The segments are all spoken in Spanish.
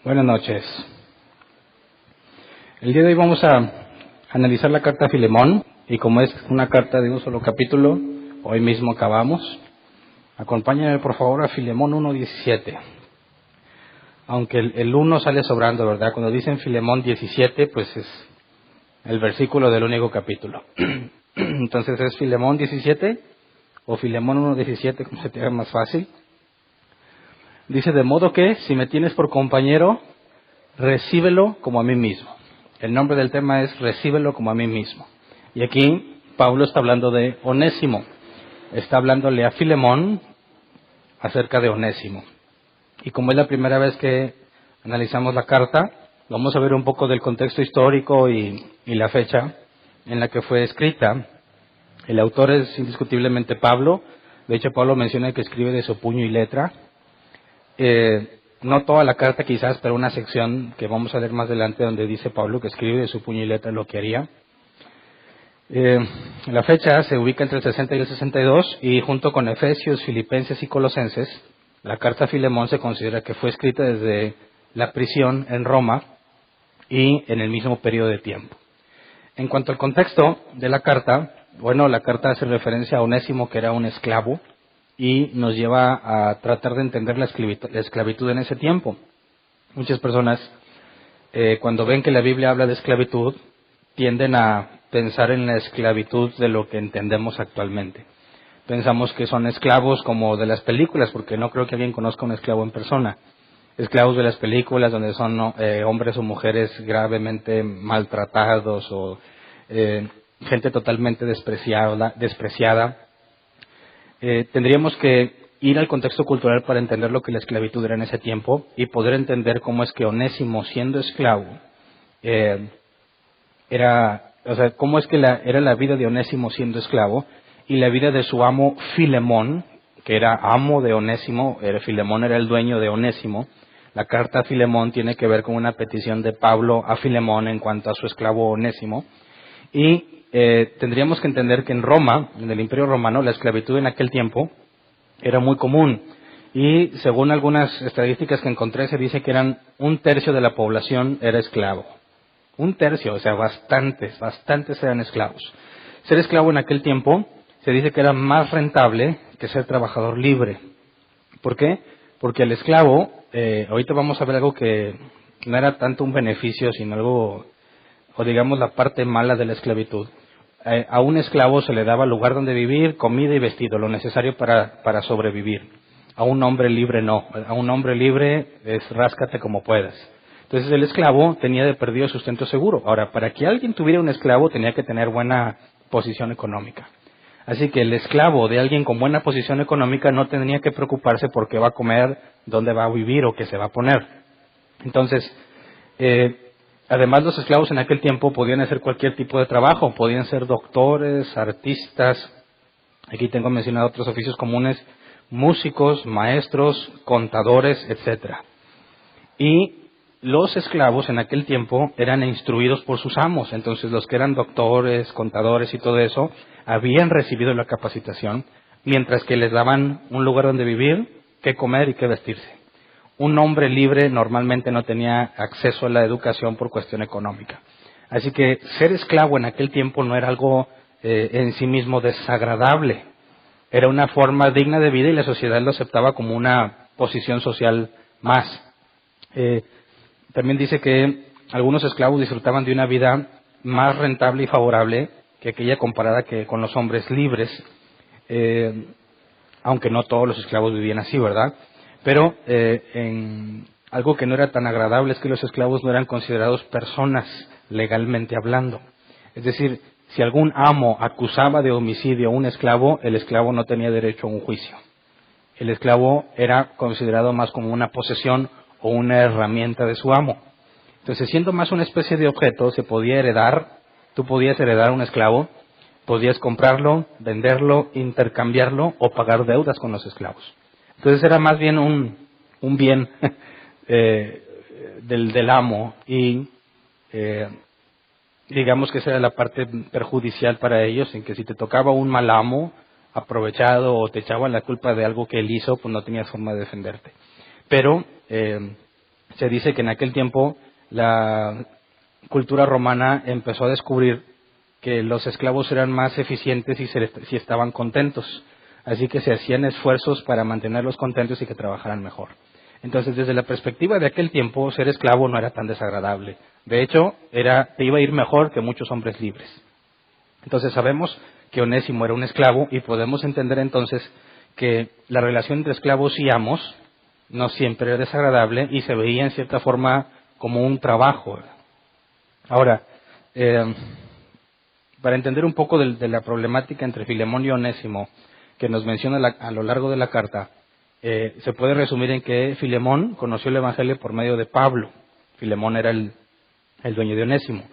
Buenas noches. El día de hoy vamos a analizar la carta a Filemón, y como es una carta de un solo capítulo, hoy mismo acabamos. Acompáñenme por favor a Filemón 1:17. Aunque el 1 sale sobrando, ¿verdad? Cuando dicen Filemón 17, pues es el versículo del único capítulo. Entonces, ¿es Filemón 17 o Filemón 1:17, como se te haga más fácil? Dice: de modo que, si me tienes por compañero, recíbelo como a mí mismo. El nombre del tema es recíbelo como a mí mismo. Y aquí Pablo está hablando de Onésimo. Está hablándole a Filemón acerca de Onésimo. Y como es la primera vez que analizamos la carta, vamos a ver un poco del contexto histórico y la fecha en la que fue escrita. El autor es indiscutiblemente Pablo. De hecho, Pablo menciona que escribe de su puño y letra. No toda la carta quizás, pero una sección que vamos a leer más adelante donde dice Pablo que escribe de su puño y letra lo que haría. La fecha se ubica entre el 60 y el 62, y junto con Efesios, Filipenses y Colosenses, la carta a Filemón se considera que fue escrita desde la prisión en Roma y en el mismo periodo de tiempo. En cuanto al contexto de la carta, bueno, la carta hace referencia a Onésimo, que era un esclavo, y nos lleva a tratar de entender la esclavitud en ese tiempo. Muchas personas, cuando ven que la Biblia habla de esclavitud, tienden a pensar en la esclavitud de lo que entendemos actualmente. Pensamos que son esclavos como de las películas, porque no creo que alguien conozca un esclavo en persona. Esclavos de las películas donde son hombres o mujeres gravemente maltratados o gente totalmente despreciada. Tendríamos que ir al contexto cultural para entender lo que la esclavitud era en ese tiempo y poder entender cómo es que Onésimo, siendo esclavo, cómo es que era la vida de Onésimo siendo esclavo y la vida de su amo Filemón, que era amo de Onésimo. Filemón era el dueño de Onésimo. La carta a Filemón tiene que ver con una petición de Pablo a Filemón en cuanto a su esclavo Onésimo. Y tendríamos que entender que en Roma, en el Imperio Romano, la esclavitud en aquel tiempo era muy común. Y según algunas estadísticas que encontré, se dice que eran 1/3 de la población era esclavo. 1/3, o sea, bastantes eran esclavos. Ser esclavo en aquel tiempo se dice que era más rentable que ser trabajador libre. ¿Por qué? Porque el esclavo, ahorita vamos a ver algo que no era tanto un beneficio, sino algo, o digamos la parte mala de la esclavitud. A un esclavo se le daba lugar donde vivir, comida y vestido, lo necesario para sobrevivir. A un hombre libre no. A un hombre libre es ráscate como puedas. Entonces el esclavo tenía de perdido sustento seguro. Ahora, para que alguien tuviera un esclavo tenía que tener buena posición económica. Así que el esclavo de alguien con buena posición económica no tendría que preocuparse por qué va a comer, dónde va a vivir o qué se va a poner. Entonces, además, los esclavos en aquel tiempo podían hacer cualquier tipo de trabajo. Podían ser doctores, artistas, aquí tengo mencionado otros oficios comunes, músicos, maestros, contadores, etcétera. Y los esclavos en aquel tiempo eran instruidos por sus amos. Entonces, los que eran doctores, contadores y todo eso, habían recibido la capacitación, mientras que les daban un lugar donde vivir, qué comer y qué vestirse. Un hombre libre normalmente no tenía acceso a la educación por cuestión económica. Así que ser esclavo en aquel tiempo no era algo en sí mismo desagradable. Era una forma digna de vida y la sociedad lo aceptaba como una posición social más. También dice que algunos esclavos disfrutaban de una vida más rentable y favorable que aquella comparada con los hombres libres, aunque no todos los esclavos vivían así, ¿verdad? Pero algo que no era tan agradable es que los esclavos no eran considerados personas legalmente hablando. Es decir, si algún amo acusaba de homicidio a un esclavo, el esclavo no tenía derecho a un juicio. El esclavo era considerado más como una posesión o una herramienta de su amo. Entonces, siendo más una especie de objeto, se podía heredar. Tú podías heredar un esclavo, podías comprarlo, venderlo, intercambiarlo o pagar deudas con los esclavos. Entonces era más bien un bien del amo, y digamos que esa era la parte perjudicial para ellos, en que si te tocaba un mal amo aprovechado o te echaban la culpa de algo que él hizo, pues no tenías forma de defenderte. Pero Se dice que en aquel tiempo la cultura romana empezó a descubrir que los esclavos eran más eficientes si estaban contentos. Así que se hacían esfuerzos para mantenerlos contentos y que trabajaran mejor. Entonces, desde la perspectiva de aquel tiempo, ser esclavo no era tan desagradable. De hecho, te iba a ir mejor que muchos hombres libres. Entonces, sabemos que Onésimo era un esclavo y podemos entender entonces que la relación entre esclavos y amos no siempre era desagradable y se veía en cierta forma como un trabajo. Ahora, para entender un poco de la problemática entre Filemón y Onésimo, que nos menciona a lo largo de la carta, se puede resumir en que Filemón conoció el Evangelio por medio de Pablo. Filemón era el dueño de Onésimo.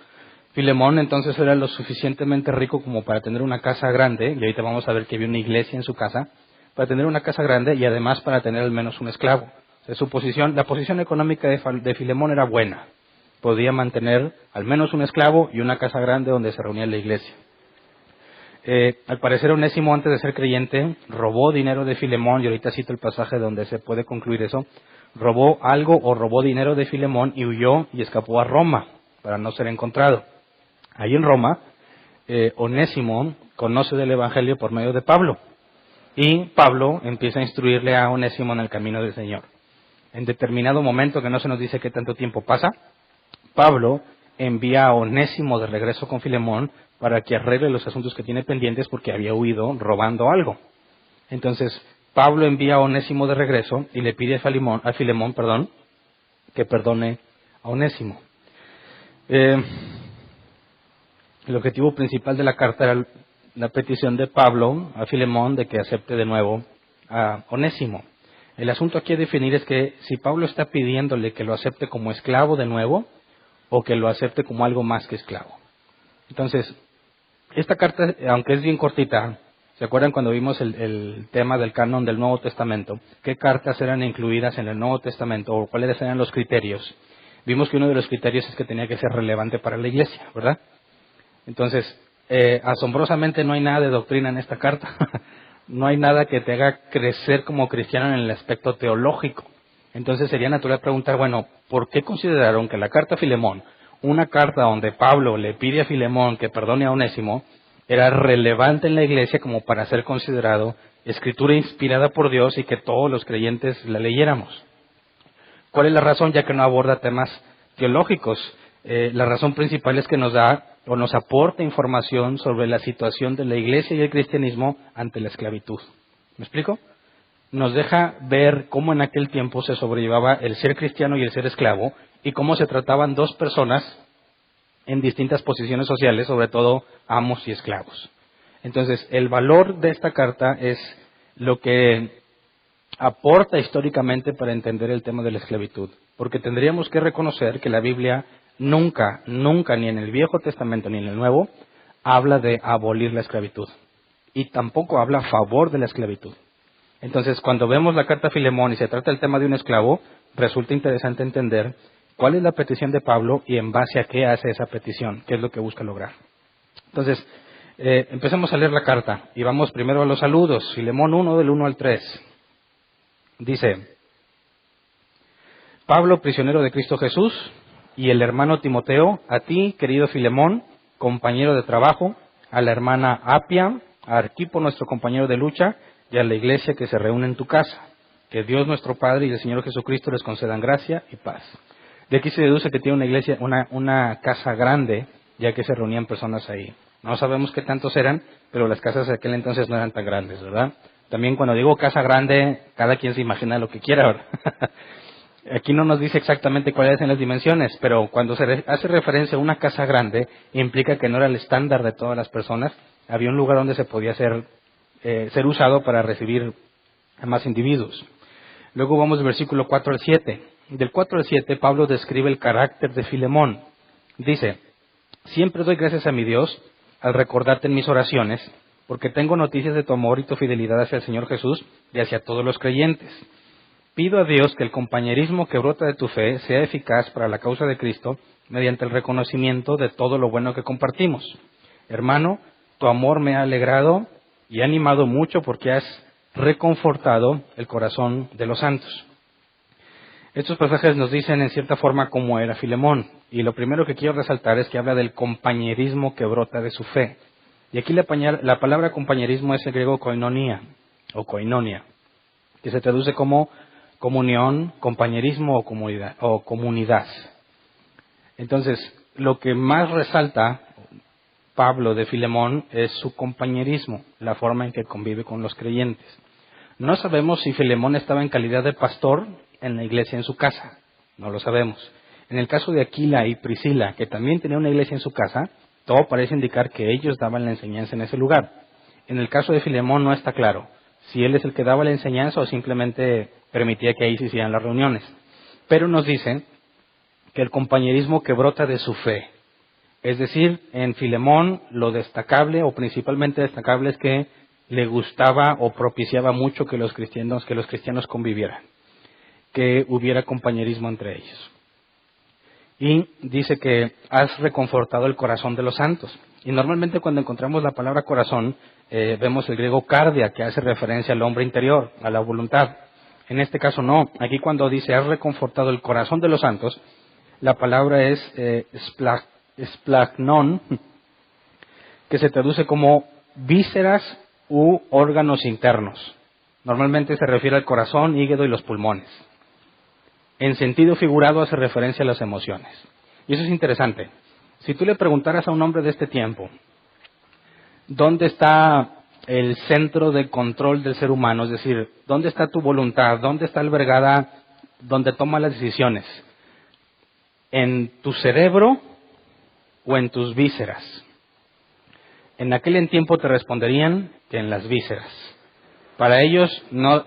Filemón entonces era lo suficientemente rico como para tener una casa grande, y ahorita vamos a ver que había una iglesia en su casa, para tener una casa grande y además para tener al menos un esclavo. O sea, la posición económica de Filemón era buena. Podía mantener al menos un esclavo y una casa grande donde se reunía la iglesia. Al parecer Onésimo, antes de ser creyente, robó dinero de Filemón, y ahorita cito el pasaje donde se puede concluir eso. Robó algo o robó dinero de Filemón y huyó y escapó a Roma para no ser encontrado. Ahí en Roma, Onésimo conoce del Evangelio por medio de Pablo, y Pablo empieza a instruirle a Onésimo en el camino del Señor. En determinado momento, que no se nos dice qué tanto tiempo pasa, Pablo envía a Onésimo de regreso con Filemón para que arregle los asuntos que tiene pendientes porque había huido robando algo. Entonces, Pablo envía a Onésimo de regreso y le pide a Filemón, que perdone a Onésimo. El objetivo principal de la carta era la petición de Pablo a Filemón de que acepte de nuevo a Onésimo. El asunto aquí a definir es que si Pablo está pidiéndole que lo acepte como esclavo de nuevo o que lo acepte como algo más que esclavo. Entonces, esta carta, aunque es bien cortita, ¿se acuerdan cuando vimos el tema del canon del Nuevo Testamento? ¿Qué cartas eran incluidas en el Nuevo Testamento o cuáles eran los criterios? Vimos que uno de los criterios es que tenía que ser relevante para la iglesia, ¿verdad? Entonces, asombrosamente no hay nada de doctrina en esta carta. No hay nada que te haga crecer como cristiano en el aspecto teológico. Entonces sería natural preguntar, bueno, ¿por qué consideraron que la carta a Filemón, una carta donde Pablo le pide a Filemón que perdone a Onésimo, era relevante en la iglesia como para ser considerado escritura inspirada por Dios y que todos los creyentes la leyéramos? ¿Cuál es la razón? Ya que no aborda temas teológicos. La razón principal es que nos da o nos aporta información sobre la situación de la iglesia y el cristianismo ante la esclavitud. ¿Me explico? Nos deja ver cómo en aquel tiempo se sobrellevaba el ser cristiano y el ser esclavo y cómo se trataban dos personas en distintas posiciones sociales, sobre todo amos y esclavos. Entonces, el valor de esta carta es lo que aporta históricamente para entender el tema de la esclavitud, porque tendríamos que reconocer que la Biblia nunca, ni en el Viejo Testamento ni en el Nuevo, habla de abolir la esclavitud, y tampoco habla a favor de la esclavitud. Entonces, cuando vemos la carta a Filemón y se trata el tema de un esclavo, resulta interesante entender cuál es la petición de Pablo y en base a qué hace esa petición, qué es lo que busca lograr. Entonces, empecemos a leer la carta y vamos primero a los saludos. Filemón 1, del 1 al 3. Dice: Pablo, prisionero de Cristo Jesús, y el hermano Timoteo, a ti, querido Filemón, compañero de trabajo, a la hermana Apia, a Arquipo, nuestro compañero de lucha, y a la iglesia que se reúne en tu casa. Que Dios nuestro Padre y el Señor Jesucristo les concedan gracia y paz. De aquí se deduce que tiene una iglesia, una casa grande, ya que se reunían personas ahí. No sabemos qué tantos eran, pero las casas de aquel entonces no eran tan grandes, ¿verdad? También cuando digo casa grande, cada quien se imagina lo que quiera, ¿verdad? Aquí no nos dice exactamente cuáles son las dimensiones, pero cuando se hace referencia a una casa grande, implica que no era el estándar de todas las personas. Había un lugar donde se podía ser usado para recibir a más individuos. Luego vamos del versículo 4 al 7. Del 4 al 7, Pablo describe el carácter de Filemón. Dice: siempre doy gracias a mi Dios al recordarte en mis oraciones, porque tengo noticias de tu amor y tu fidelidad hacia el Señor Jesús y hacia todos los creyentes. Pido a Dios que el compañerismo que brota de tu fe sea eficaz para la causa de Cristo mediante el reconocimiento de todo lo bueno que compartimos. Hermano, tu amor me ha alegrado y ha animado mucho porque has reconfortado el corazón de los santos. Estos pasajes nos dicen en cierta forma cómo era Filemón. Y lo primero que quiero resaltar es que habla del compañerismo que brota de su fe. Y aquí la palabra compañerismo es el griego koinonia, o koinonia, que se traduce como comunión, compañerismo o comunidad. Entonces, lo que más resalta Pablo de Filemón es su compañerismo, la forma en que convive con los creyentes. No sabemos si Filemón estaba en calidad de pastor en la iglesia en su casa, no lo sabemos. En el caso de Aquila y Priscila, que también tenían una iglesia en su casa, todo parece indicar que ellos daban la enseñanza en ese lugar. En el caso de Filemón no está claro si él es el que daba la enseñanza o simplemente permitía que ahí se hicieran las reuniones. Pero nos dicen que el compañerismo que brota de su fe, es decir, en Filemón lo destacable o principalmente destacable es que le gustaba o propiciaba mucho que los cristianos convivieran, que hubiera compañerismo entre ellos. Y dice que has reconfortado el corazón de los santos. Y normalmente cuando encontramos la palabra corazón, vemos el griego cardia, que hace referencia al hombre interior, a la voluntad. En este caso no. Aquí cuando dice has reconfortado el corazón de los santos, la palabra es splagnon, que se traduce como vísceras u órganos internos. Normalmente se refiere al corazón, hígado y los pulmones. En sentido figurado hace referencia a las emociones. Y eso es interesante. Si tú le preguntaras a un hombre de este tiempo, ¿dónde está el centro de control del ser humano? Es decir, ¿dónde está tu voluntad? ¿Dónde está albergada donde toma las decisiones? ¿En tu cerebro o en tus vísceras? En aquel tiempo te responderían que en las vísceras. Para ellos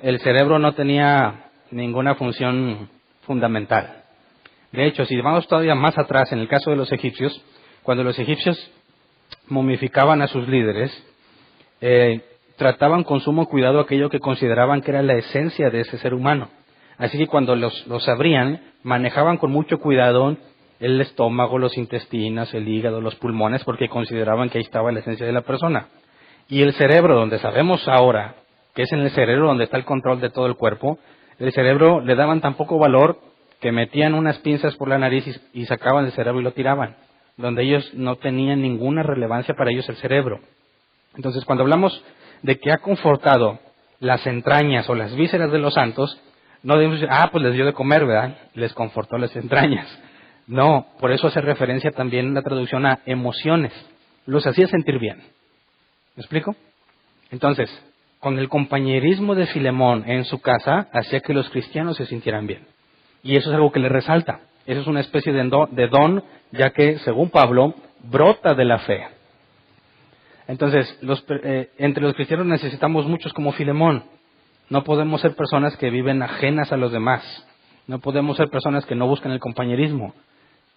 el cerebro no tenía ninguna función fundamental. De hecho, si vamos todavía más atrás, en el caso de los egipcios, cuando los egipcios momificaban a sus líderes, trataban con sumo cuidado aquello que consideraban que era la esencia de ese ser humano. Así que cuando los abrían, manejaban con mucho cuidado el estómago, los intestinos, el hígado, los pulmones, porque consideraban que ahí estaba la esencia de la persona. Y el cerebro, donde sabemos ahora que es en el cerebro donde está el control de todo el cuerpo, el cerebro le daban tan poco valor que metían unas pinzas por la nariz y sacaban el cerebro y lo tiraban, donde ellos no tenían ninguna relevancia para ellos el cerebro. Entonces, cuando hablamos de que ha confortado las entrañas o las vísceras de los santos, no debemos decir, pues les dio de comer, ¿verdad? Les confortó las entrañas. No, por eso hace referencia también la traducción a emociones. Los hacía sentir bien. ¿Me explico? Entonces, con el compañerismo de Filemón en su casa, hacía que los cristianos se sintieran bien. Y eso es algo que le resalta. Eso es una especie de don, ya que, según Pablo, brota de la fe. Entonces, entre los cristianos necesitamos muchos como Filemón. No podemos ser personas que viven ajenas a los demás. No podemos ser personas que no buscan el compañerismo.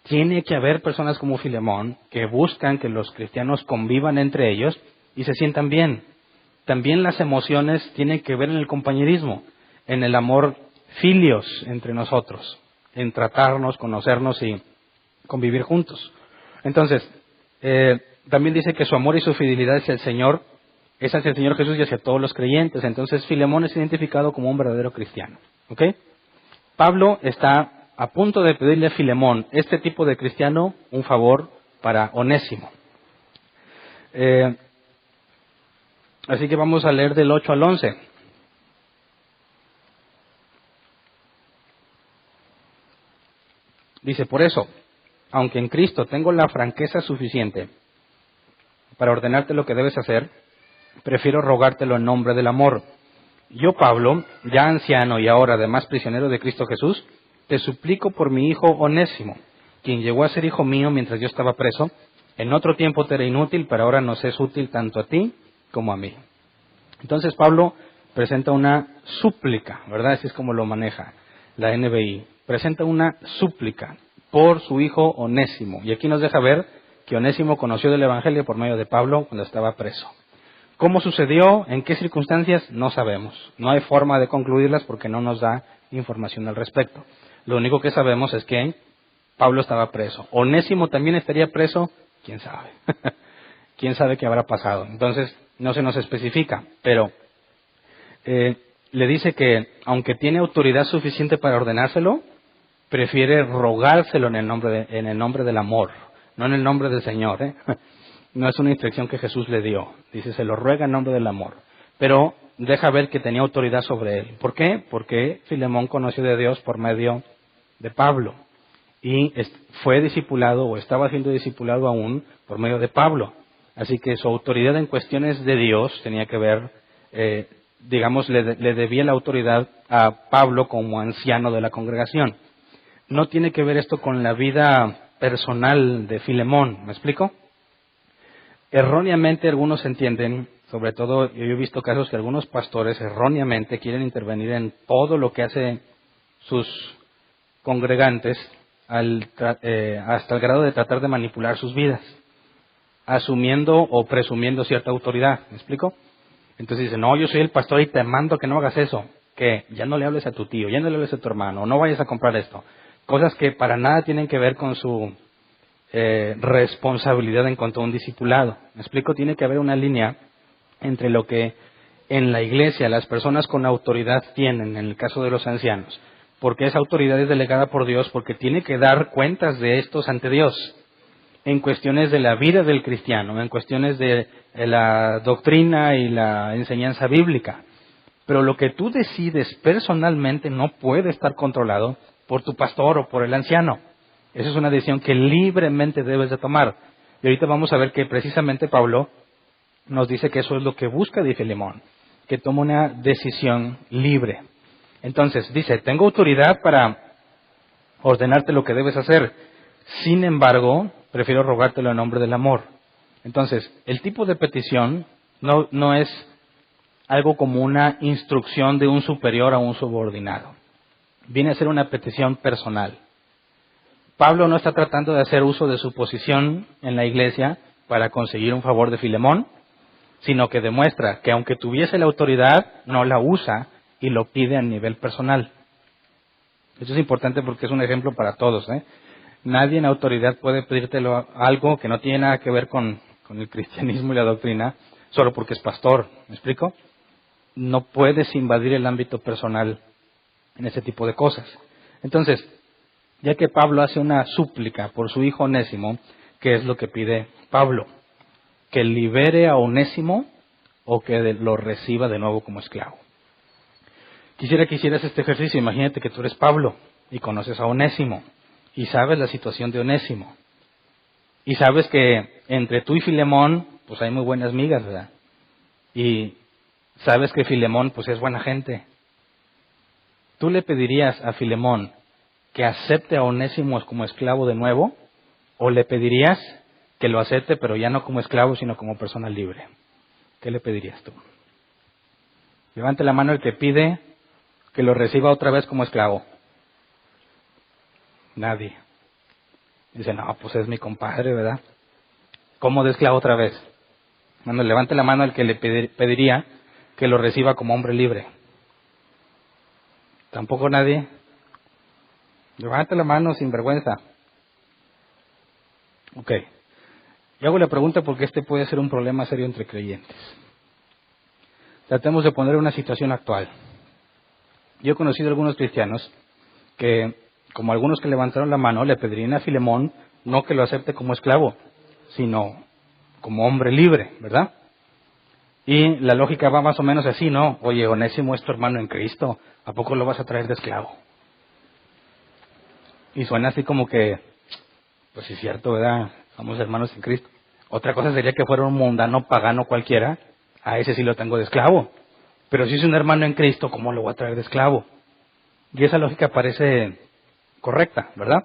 Tiene que haber personas como Filemón que buscan que los cristianos convivan entre ellos y se sientan bien. También las emociones tienen que ver en el compañerismo, en el amor filios entre nosotros, en tratarnos, conocernos y convivir juntos. Entonces, también dice que su amor y su fidelidad hacia el Señor es hacia el Señor Jesús y hacia todos los creyentes. Entonces, Filemón es identificado como un verdadero cristiano. ¿Ok? Pablo está a punto de pedirle a Filemón, este tipo de cristiano, un favor para Onésimo. Así que vamos a leer del 8 al 11. Dice, por eso, aunque en Cristo tengo la franqueza suficiente para ordenarte lo que debes hacer, prefiero rogártelo en nombre del amor. Yo, Pablo, ya anciano y ahora además prisionero de Cristo Jesús, te suplico por mi hijo Onésimo, quien llegó a ser hijo mío mientras yo estaba preso. En otro tiempo te era inútil, pero ahora nos es útil tanto a ti como a mí. Entonces Pablo presenta una súplica, ¿verdad? Así es como lo maneja la NBI. Presenta una súplica por su hijo Onésimo. Y aquí nos deja ver que Onésimo conoció del Evangelio por medio de Pablo cuando estaba preso. ¿Cómo sucedió? ¿En qué circunstancias? No sabemos. No hay forma de concluirlas porque no nos da información al respecto. Lo único que sabemos es que Pablo estaba preso. ¿Onésimo también estaría preso? ¿Quién sabe? ¿Quién sabe qué habrá pasado? Entonces, no se nos especifica, pero le dice que aunque tiene autoridad suficiente para ordenárselo, prefiere rogárselo en el nombre del amor, no en el nombre del Señor, ¿eh? No es una instrucción que Jesús le dio. Dice, se lo ruega en nombre del amor. Pero deja ver que tenía autoridad sobre él. ¿Por qué? Porque Filemón conoció de Dios por medio de Pablo. Y fue discipulado o estaba siendo discipulado aún por medio de Pablo. Así que su autoridad en cuestiones de Dios tenía que ver, le debía la autoridad a Pablo como anciano de la congregación. No tiene que ver esto con la vida personal de Filemón, ¿me explico? Erróneamente algunos entienden, sobre todo yo he visto casos que algunos pastores erróneamente quieren intervenir en todo lo que hacen sus congregantes hasta el grado de tratar de manipular sus vidas, asumiendo o presumiendo cierta autoridad, ¿me explico? Entonces dicen, no, yo soy el pastor y te mando que no hagas eso, que ya no le hables a tu tío, ya no le hables a tu hermano, no vayas a comprar esto. Cosas que para nada tienen que ver con su responsabilidad en cuanto a un discipulado. ¿Me explico? Tiene que haber una línea entre lo que en la iglesia las personas con autoridad tienen, en el caso de los ancianos, porque esa autoridad es delegada por Dios, porque tiene que dar cuentas de estos ante Dios, en cuestiones de la vida del cristiano, en cuestiones de la doctrina y la enseñanza bíblica. Pero lo que tú decides personalmente no puede estar controlado por tu pastor o por el anciano. Esa es una decisión que libremente debes de tomar. Y ahorita vamos a ver que precisamente Pablo nos dice que eso es lo que busca de Filemón, que toma una decisión libre. Entonces, dice, tengo autoridad para ordenarte lo que debes hacer. Sin embargo, prefiero rogártelo en nombre del amor. Entonces, el tipo de petición no es algo como una instrucción de un superior a un subordinado. Viene a ser una petición personal. Pablo no está tratando de hacer uso de su posición en la iglesia para conseguir un favor de Filemón, sino que demuestra que aunque tuviese la autoridad, no la usa y lo pide a nivel personal. Eso es importante porque es un ejemplo para todos, ¿eh? Nadie en autoridad puede pedírtelo algo que no tiene nada que ver con el cristianismo y la doctrina, solo porque es pastor. ¿Me explico? No puedes invadir el ámbito personal en ese tipo de cosas. Entonces, ya que Pablo hace una súplica por su hijo Onésimo, ¿qué es lo que pide Pablo? Que libere a Onésimo o que lo reciba de nuevo como esclavo. Quisiera que hicieras este ejercicio. Imagínate que tú eres Pablo y conoces a Onésimo y sabes la situación de Onésimo. Y sabes que entre tú y Filemón, pues hay muy buenas migas, ¿verdad? Y sabes que Filemón, pues es buena gente. ¿Tú le pedirías a Filemón que acepte a Onésimo como esclavo de nuevo? ¿O le pedirías que lo acepte, pero ya no como esclavo, sino como persona libre? ¿Qué le pedirías tú? Levante la mano el que pide que lo reciba otra vez como esclavo. Nadie. Dice, no, pues es mi compadre, ¿verdad? ¿Cómo de esclavo otra vez? Bueno, levante la mano el que le pediría que lo reciba como hombre libre. ¿Tampoco nadie? Levante la mano sin vergüenza. Ok. Yo hago la pregunta porque este puede ser un problema serio entre creyentes. Tratemos de poner una situación actual. Yo he conocido a algunos cristianos que, como algunos que levantaron la mano, le pedirían a Filemón no que lo acepte como esclavo, sino como hombre libre, ¿verdad? Y la lógica va más o menos así, ¿no? Oye, Onésimo es tu hermano en Cristo, ¿a poco lo vas a traer de esclavo? Y suena así como que, pues sí es cierto, ¿verdad? Somos hermanos en Cristo. Otra cosa sería que fuera un mundano pagano cualquiera, a ese sí lo tengo de esclavo. Pero si es un hermano en Cristo, ¿cómo lo voy a traer de esclavo? Y esa lógica parece correcta, ¿verdad?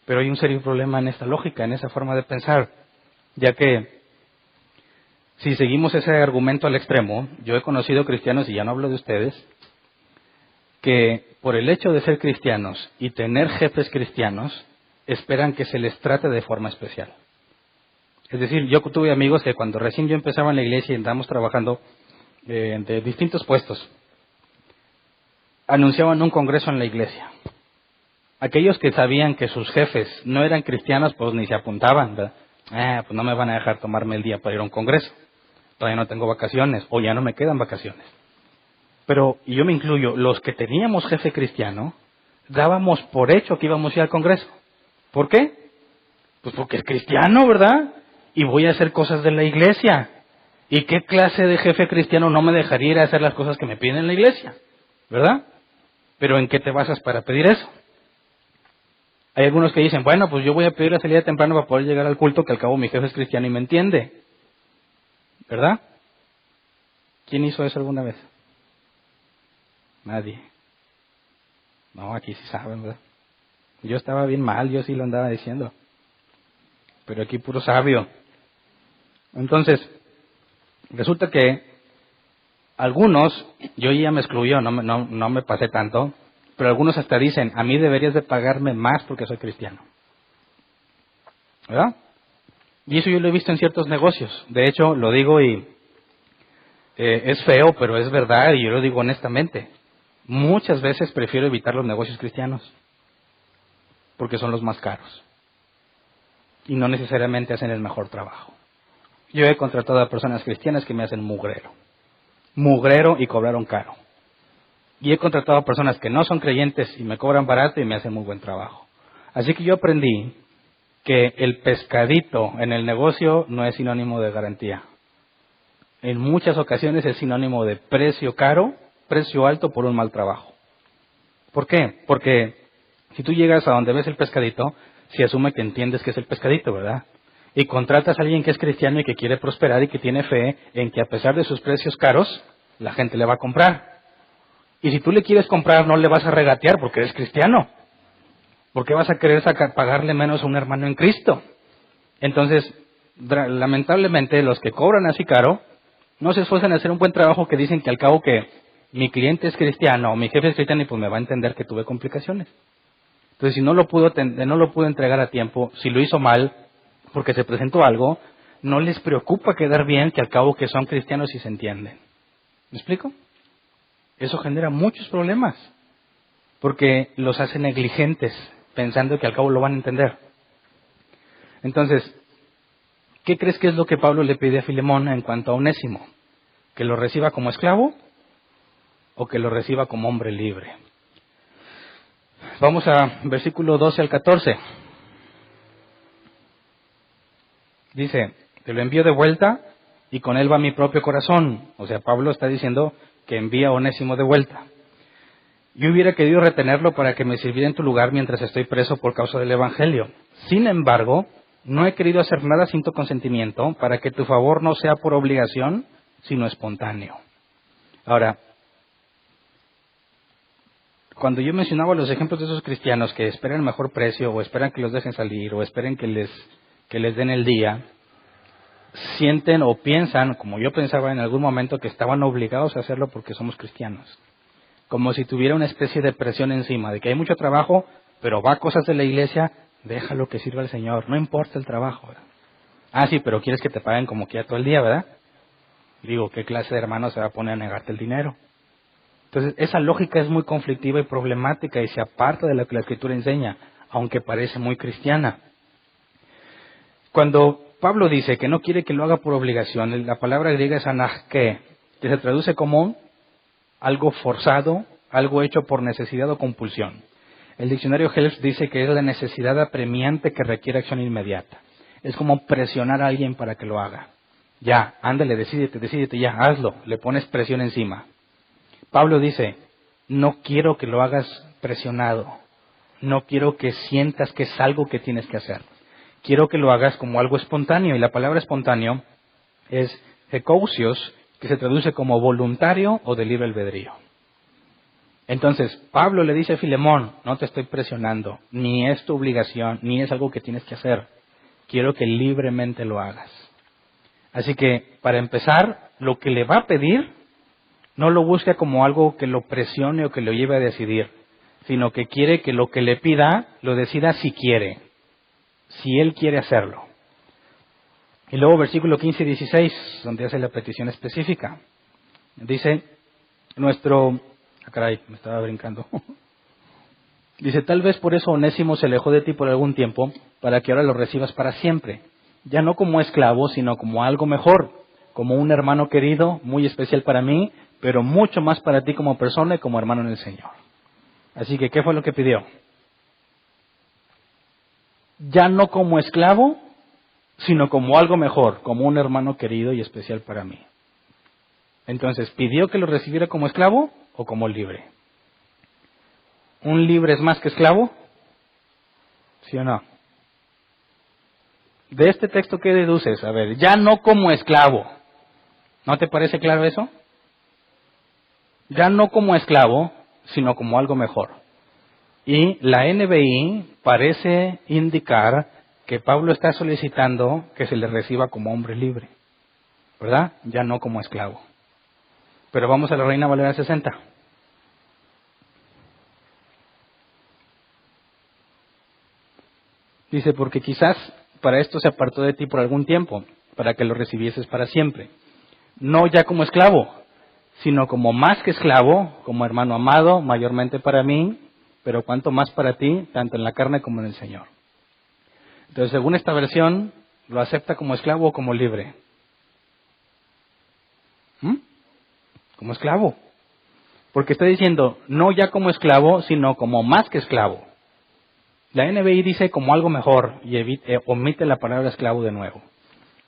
Pero hay un serio problema en esta lógica, en esa forma de pensar, ya que si seguimos ese argumento al extremo, yo he conocido cristianos, y ya no hablo de ustedes, que por el hecho de ser cristianos y tener jefes cristianos, esperan que se les trate de forma especial. Es decir, yo tuve amigos que cuando recién yo empezaba en la iglesia y andábamos trabajando de distintos puestos, anunciaban un congreso en la iglesia. Aquellos que sabían que sus jefes no eran cristianos, pues ni se apuntaban, ¿verdad? Pues no me van a dejar tomarme el día para ir a un congreso. Todavía no tengo vacaciones, o ya no me quedan vacaciones. Pero, y yo me incluyo, los que teníamos jefe cristiano, dábamos por hecho que íbamos a ir al Congreso. ¿Por qué? Pues porque es cristiano, ¿verdad? Y voy a hacer cosas de la iglesia. ¿Y qué clase de jefe cristiano no me dejaría ir a hacer las cosas que me piden en la iglesia? ¿Verdad? Pero ¿en qué te basas para pedir eso? Hay algunos que dicen, bueno, pues yo voy a pedir la salida temprano para poder llegar al culto, que al cabo mi jefe es cristiano y me entiende. ¿Verdad? ¿Quién hizo eso alguna vez? Nadie. No, aquí sí saben, ¿verdad? Yo estaba bien mal, yo sí lo andaba diciendo. Pero aquí puro sabio. Entonces, resulta que algunos, yo ya me excluyó, no me pasé tanto, pero algunos hasta dicen, a mí deberías de pagarme más porque soy cristiano. ¿Verdad? Y eso yo lo he visto en ciertos negocios. De hecho, lo digo y es feo, pero es verdad y yo lo digo honestamente. Muchas veces prefiero evitar los negocios cristianos porque son los más caros y no necesariamente hacen el mejor trabajo. Yo he contratado a personas cristianas que me hacen mugrero y cobraron caro. Y he contratado a personas que no son creyentes y me cobran barato y me hacen muy buen trabajo. Así que yo aprendí que el pescadito en el negocio no es sinónimo de garantía. En muchas ocasiones es sinónimo de precio caro, precio alto por un mal trabajo. ¿Por qué? Porque si tú llegas a donde ves el pescadito, se asume que entiendes que es el pescadito, ¿verdad? Y contratas a alguien que es cristiano y que quiere prosperar y que tiene fe en que a pesar de sus precios caros, la gente le va a comprar. Y si tú le quieres comprar, no le vas a regatear porque eres cristiano. ¿Por qué vas a querer pagarle menos a un hermano en Cristo? Entonces, lamentablemente, los que cobran así caro, no se esfuerzan en hacer un buen trabajo que dicen que al cabo que mi cliente es cristiano o mi jefe es cristiano y pues me va a entender que tuve complicaciones. Entonces, si no lo pudo entregar a tiempo, si lo hizo mal, porque se presentó algo, no les preocupa quedar bien que al cabo que son cristianos y se entienden. ¿Me explico? Eso genera muchos problemas, porque los hace negligentes, pensando que al cabo lo van a entender. Entonces, ¿qué crees que es lo que Pablo le pide a Filemón en cuanto a Onésimo? ¿Que lo reciba como esclavo o que lo reciba como hombre libre? Vamos a versículo 12 al 14. Dice, te lo envío de vuelta y con él va mi propio corazón. O sea, Pablo está diciendo que envía a Onésimo de vuelta. Yo hubiera querido retenerlo para que me sirviera en tu lugar mientras estoy preso por causa del Evangelio. Sin embargo, no he querido hacer nada sin tu consentimiento para que tu favor no sea por obligación, sino espontáneo. Ahora, cuando yo mencionaba los ejemplos de esos cristianos que esperan el mejor precio o esperan que los dejen salir o esperen que les den el día, sienten o piensan, como yo pensaba en algún momento, que estaban obligados a hacerlo porque somos cristianos. Como si tuviera una especie de presión encima, de que hay mucho trabajo, pero va a cosas de la iglesia, déjalo que sirva al Señor, no importa el trabajo, ¿verdad? Ah, sí, pero quieres que te paguen como quiera todo el día, ¿verdad? Digo, ¿qué clase de hermano se va a poner a negarte el dinero? Entonces, esa lógica es muy conflictiva y problemática y se aparta de lo que la Escritura enseña, aunque parece muy cristiana. Cuando Pablo dice que no quiere que lo haga por obligación, la palabra griega es anarque, que se traduce como algo forzado, algo hecho por necesidad o compulsión. El diccionario Helps dice que es la necesidad apremiante que requiere acción inmediata. Es como presionar a alguien para que lo haga. Ya, ándale, decídete, ya, hazlo. Le pones presión encima. Pablo dice, no quiero que lo hagas presionado. No quiero que sientas que es algo que tienes que hacer. Quiero que lo hagas como algo espontáneo. Y la palabra espontáneo es ekousios, que se traduce como voluntario o de libre albedrío. Entonces, Pablo le dice a Filemón, no te estoy presionando, ni es tu obligación, ni es algo que tienes que hacer. Quiero que libremente lo hagas. Así que, para empezar, lo que le va a pedir, no lo busca como algo que lo presione o que lo lleve a decidir, sino que quiere que lo que le pida, lo decida si quiere, si él quiere hacerlo. Y luego versículo 15 y 16, donde hace la petición específica. Dice, caray, me estaba brincando. Dice, tal vez por eso Onésimo se alejó de ti por algún tiempo, para que ahora lo recibas para siempre. Ya no como esclavo, sino como algo mejor, como un hermano querido, muy especial para mí, pero mucho más para ti como persona y como hermano en el Señor. Así que, ¿qué fue lo que pidió? Ya no como esclavo, sino como algo mejor, como un hermano querido y especial para mí. Entonces, ¿pidió que lo recibiera como esclavo o como libre? ¿Un libre es más que esclavo? ¿Sí o no? De este texto, ¿qué deduces? A ver, ya no como esclavo. ¿No te parece claro eso? Ya no como esclavo, sino como algo mejor. Y la NBI parece indicar que Pablo está solicitando que se le reciba como hombre libre, ¿verdad? Ya no como esclavo. Pero vamos a la Reina Valera 60. Dice, porque quizás para esto se apartó de ti por algún tiempo, para que lo recibieses para siempre. No ya como esclavo, sino como más que esclavo, como hermano amado, mayormente para mí, pero cuanto más para ti, tanto en la carne como en el Señor. Entonces, según esta versión, ¿lo acepta como esclavo o como libre? Como esclavo. Porque está diciendo, no ya como esclavo, sino como más que esclavo. La NBI dice como algo mejor y omite la palabra esclavo de nuevo.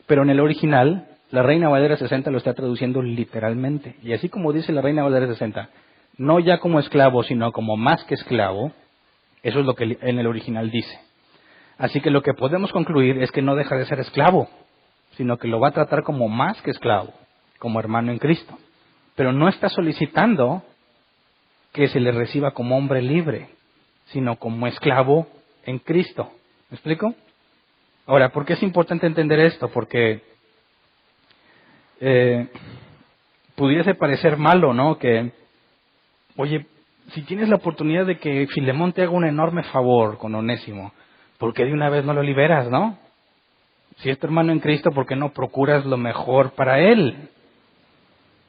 Pero en el original, la Reina Valera 60 lo está traduciendo literalmente. Y así como dice la Reina Valera 60, no ya como esclavo, sino como más que esclavo, eso es lo que en el original dice. Así que lo que podemos concluir es que no deja de ser esclavo, sino que lo va a tratar como más que esclavo, como hermano en Cristo. Pero no está solicitando que se le reciba como hombre libre, sino como esclavo en Cristo. ¿Me explico? Ahora, ¿por qué es importante entender esto? Porque pudiese parecer malo, ¿no? Que, oye, si tienes la oportunidad de que Filemón te haga un enorme favor con Onésimo, ¿por qué de una vez no lo liberas, no? Si es tu hermano en Cristo, ¿por qué no procuras lo mejor para él?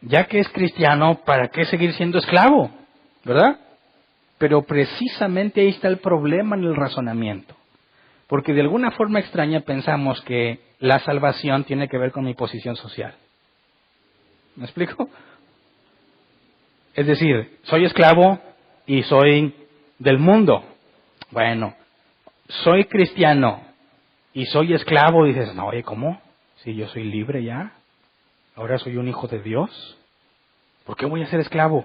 Ya que es cristiano, ¿para qué seguir siendo esclavo? ¿Verdad? Pero precisamente ahí está el problema en el razonamiento. Porque de alguna forma extraña pensamos que la salvación tiene que ver con mi posición social. ¿Me explico? Es decir, soy esclavo y soy del mundo. Bueno, soy cristiano y soy esclavo y dices, no, oye, ¿cómo? Si yo soy libre ya, ahora soy un hijo de Dios. ¿Por qué voy a ser esclavo?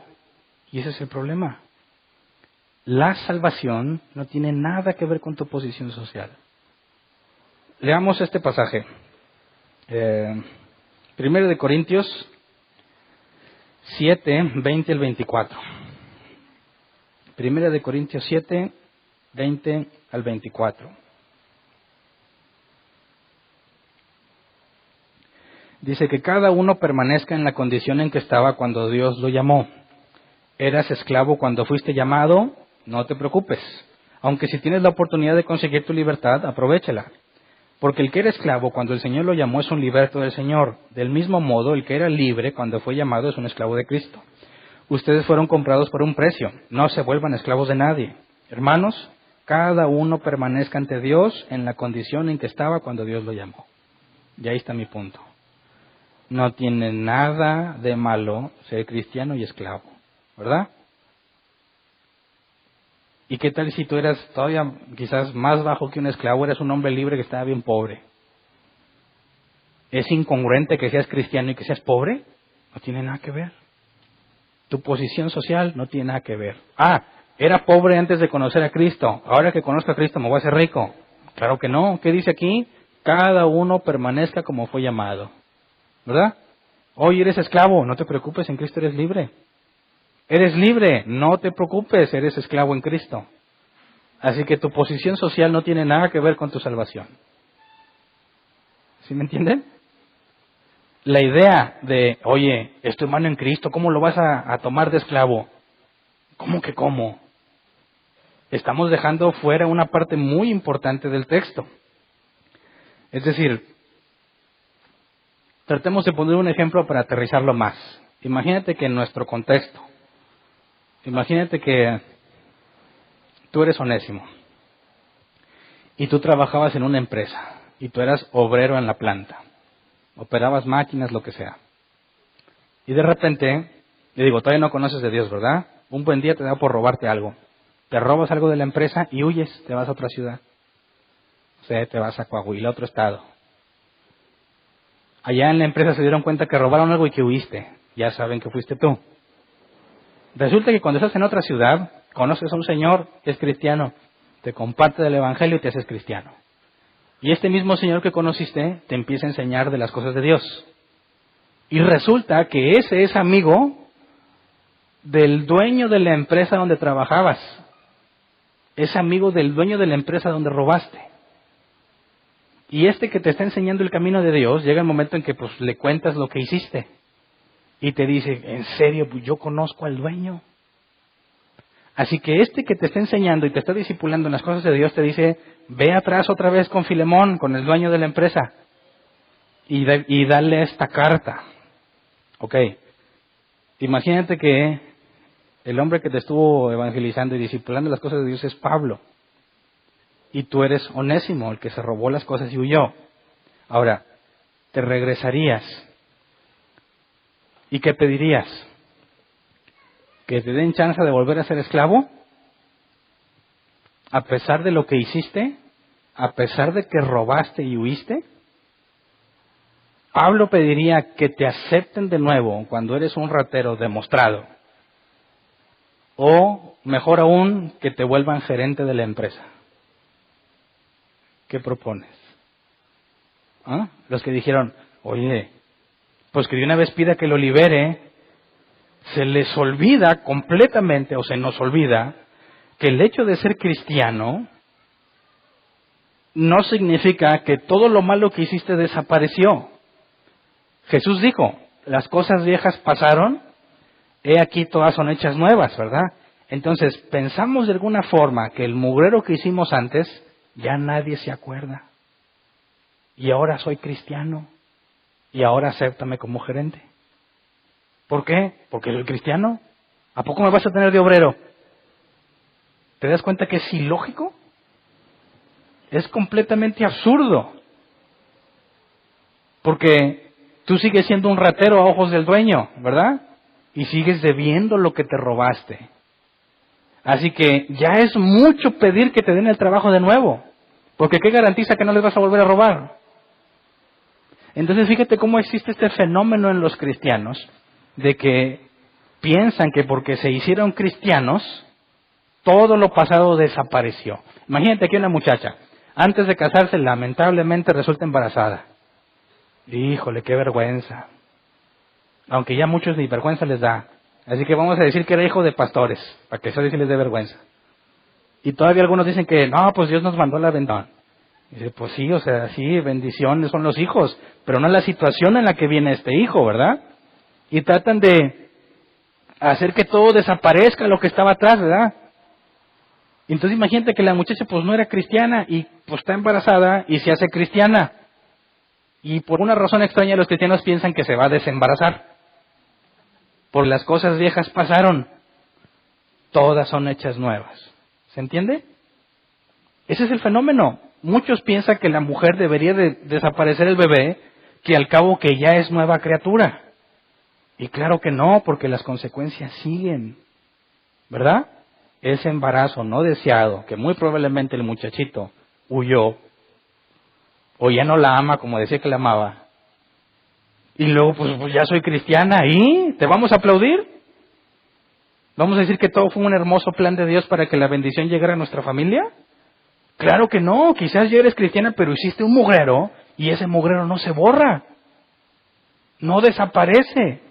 Y ese es el problema. La salvación no tiene nada que ver con tu posición social. Leamos este pasaje. 1 de Corintios 7, 20 al 24. 1 de Corintios 7, 20 al 24. Dice que cada uno permanezca en la condición en que estaba cuando Dios lo llamó. Eras esclavo cuando fuiste llamado, no te preocupes. Aunque si tienes la oportunidad de conseguir tu libertad, aprovéchala. Porque el que era esclavo cuando el Señor lo llamó es un liberto del Señor. Del mismo modo, el que era libre cuando fue llamado es un esclavo de Cristo. Ustedes fueron comprados por un precio. No se vuelvan esclavos de nadie. Hermanos, cada uno permanezca ante Dios en la condición en que estaba cuando Dios lo llamó. Y ahí está mi punto. No tiene nada de malo ser cristiano y esclavo, ¿verdad? ¿Y qué tal si tú eras todavía quizás más bajo que un esclavo, eres un hombre libre que estaba bien pobre? ¿Es incongruente que seas cristiano y que seas pobre? No tiene nada que ver. Tu posición social no tiene nada que ver. Era pobre antes de conocer a Cristo. Ahora que conozco a Cristo me voy a hacer rico. Claro que no. ¿Qué dice aquí? Cada uno permanezca como fue llamado. ¿Verdad? Hoy eres esclavo, no te preocupes, en Cristo eres libre. Eres libre, no te preocupes, eres esclavo en Cristo. Así que tu posición social no tiene nada que ver con tu salvación. ¿Sí me entienden? La idea de, oye, es tu hermano en Cristo, ¿cómo lo vas a tomar de esclavo? ¿Cómo que cómo? Estamos dejando fuera una parte muy importante del texto. Es decir, tratemos de poner un ejemplo para aterrizarlo más. Imagínate que en nuestro contexto, imagínate que tú eres Onésimo y tú trabajabas en una empresa y tú eras obrero en la planta, operabas máquinas, lo que sea. Y de repente, le digo, todavía no conoces de Dios, ¿verdad? Un buen día te da por robarte algo te robas algo de la empresa y huyes, te vas a otra ciudad. O sea, te vas a Coahuila, a otro estado. Allá en la empresa se dieron cuenta que robaron algo y que huiste. Ya saben que fuiste tú. Resulta que cuando estás en otra ciudad, conoces a un señor que es cristiano, te comparte del evangelio y te haces cristiano. Y este mismo señor que conociste te empieza a enseñar de las cosas de Dios. Y resulta que ese es amigo del dueño de la empresa donde trabajabas. Es amigo del dueño de la empresa donde robaste. Y este que te está enseñando el camino de Dios, llega el momento en que pues le cuentas lo que hiciste. Y te dice, ¿en serio? Pues yo conozco al dueño. Así que este que te está enseñando y te está discipulando en las cosas de Dios te dice, ve atrás otra vez con Filemón, con el dueño de la empresa, y dale esta carta. Ok, imagínate que el hombre que te estuvo evangelizando y discipulando las cosas de Dios es Pablo. Y tú eres Onésimo, el que se robó las cosas y huyó. Ahora, te regresarías. ¿Y qué pedirías? ¿Que te den chance de volver a ser esclavo? ¿A pesar de lo que hiciste? ¿A pesar de que robaste y huiste? Pablo pediría que te acepten de nuevo cuando eres un ratero demostrado. O, mejor aún, que te vuelvan gerente de la empresa. ¿Qué propones? ¿Ah? Los que dijeron, oye, pues que de una vez pida que lo libere, se les olvida completamente, o se nos olvida, que el hecho de ser cristiano no significa que todo lo malo que hiciste desapareció. Jesús dijo, las cosas viejas pasaron, he aquí todas son hechas nuevas, ¿verdad? Entonces, pensamos de alguna forma que el mugrero que hicimos antes, ya nadie se acuerda. Y ahora soy cristiano. Y ahora acéptame como gerente. ¿Por qué? Porque soy cristiano. ¿A poco me vas a tener de obrero? ¿Te das cuenta que es ilógico? Es completamente absurdo. Porque tú sigues siendo un ratero a ojos del dueño, ¿verdad? Y sigues debiendo lo que te robaste. Así que ya es mucho pedir que te den el trabajo de nuevo. Porque ¿qué garantiza que no les vas a volver a robar? Entonces fíjate cómo existe este fenómeno en los cristianos, de que piensan que porque se hicieron cristianos, todo lo pasado desapareció. Imagínate que una muchacha, antes de casarse, lamentablemente resulta embarazada. Híjole, qué vergüenza. Aunque ya muchos ni vergüenza les da. Así que vamos a decir que era hijo de pastores, para que eso sí les dé vergüenza. Y todavía algunos dicen que, no, pues Dios nos mandó la bendición. Dice, pues sí, o sea, sí, bendiciones son los hijos, pero no la situación en la que viene este hijo, ¿verdad? Y tratan de hacer que todo desaparezca lo que estaba atrás, ¿verdad? Y entonces imagínate que la muchacha pues no era cristiana y pues está embarazada y se hace cristiana. Y por una razón extraña los cristianos piensan que se va a desembarazar. Por las cosas viejas pasaron, todas son hechas nuevas. ¿Se entiende? Ese es el fenómeno. Muchos piensan que la mujer debería de desaparecer el bebé, que al cabo que ya es nueva criatura. Y claro que no, porque las consecuencias siguen, ¿verdad? Ese embarazo no deseado, que muy probablemente el muchachito huyó, o ya no la ama como decía que la amaba, y luego pues ya soy cristiana, ¿y te vamos a aplaudir? ¿Vamos a decir que todo fue un hermoso plan de Dios para que la bendición llegara a nuestra familia? Claro que no, quizás ya eres cristiana, pero hiciste un mugrero, y ese mugrero no se borra, no desaparece.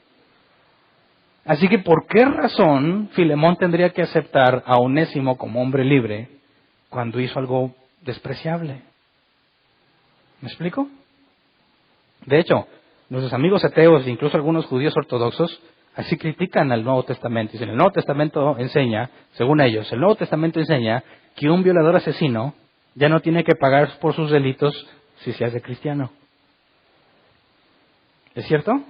Así que, ¿por qué razón Filemón tendría que aceptar a Onésimo como hombre libre cuando hizo algo despreciable? ¿Me explico? De hecho, nuestros amigos ateos, incluso algunos judíos ortodoxos, así critican al Nuevo Testamento. Dicen, el Nuevo Testamento enseña, según ellos, el Nuevo Testamento enseña que un violador asesino ya no tiene que pagar por sus delitos si se hace cristiano. ¿Es cierto?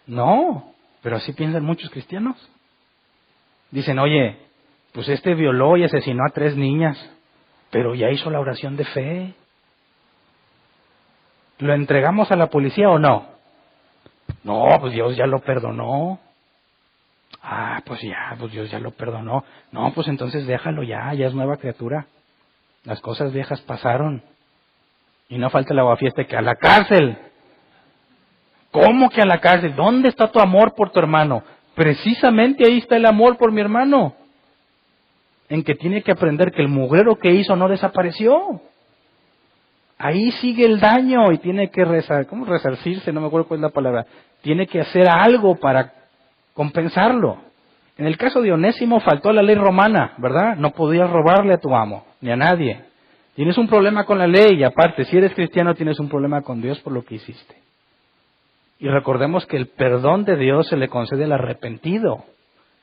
No, pero así piensan muchos cristianos. Dicen, oye, pues este violó y asesinó a 3 niñas, pero ya hizo la oración de fe. ¿Lo entregamos a la policía o no? No, pues Dios ya lo perdonó. Pues ya, pues Dios ya lo perdonó. No, pues entonces déjalo ya es nueva criatura. Las cosas viejas pasaron. Y no falta el aguafieste que a la cárcel. ¿Cómo que a la cárcel? ¿Dónde está tu amor por tu hermano? Precisamente ahí está el amor por mi hermano. En que tiene que aprender que el mugrero que hizo no desapareció. Ahí sigue el daño y tiene que resarcirse, no me acuerdo cuál es la palabra. Tiene que hacer algo para compensarlo. En el caso de Onésimo faltó la ley romana, ¿verdad? No podías robarle a tu amo, ni a nadie. Tienes un problema con la ley y aparte, si eres cristiano, tienes un problema con Dios por lo que hiciste. Y recordemos que el perdón de Dios se le concede al arrepentido,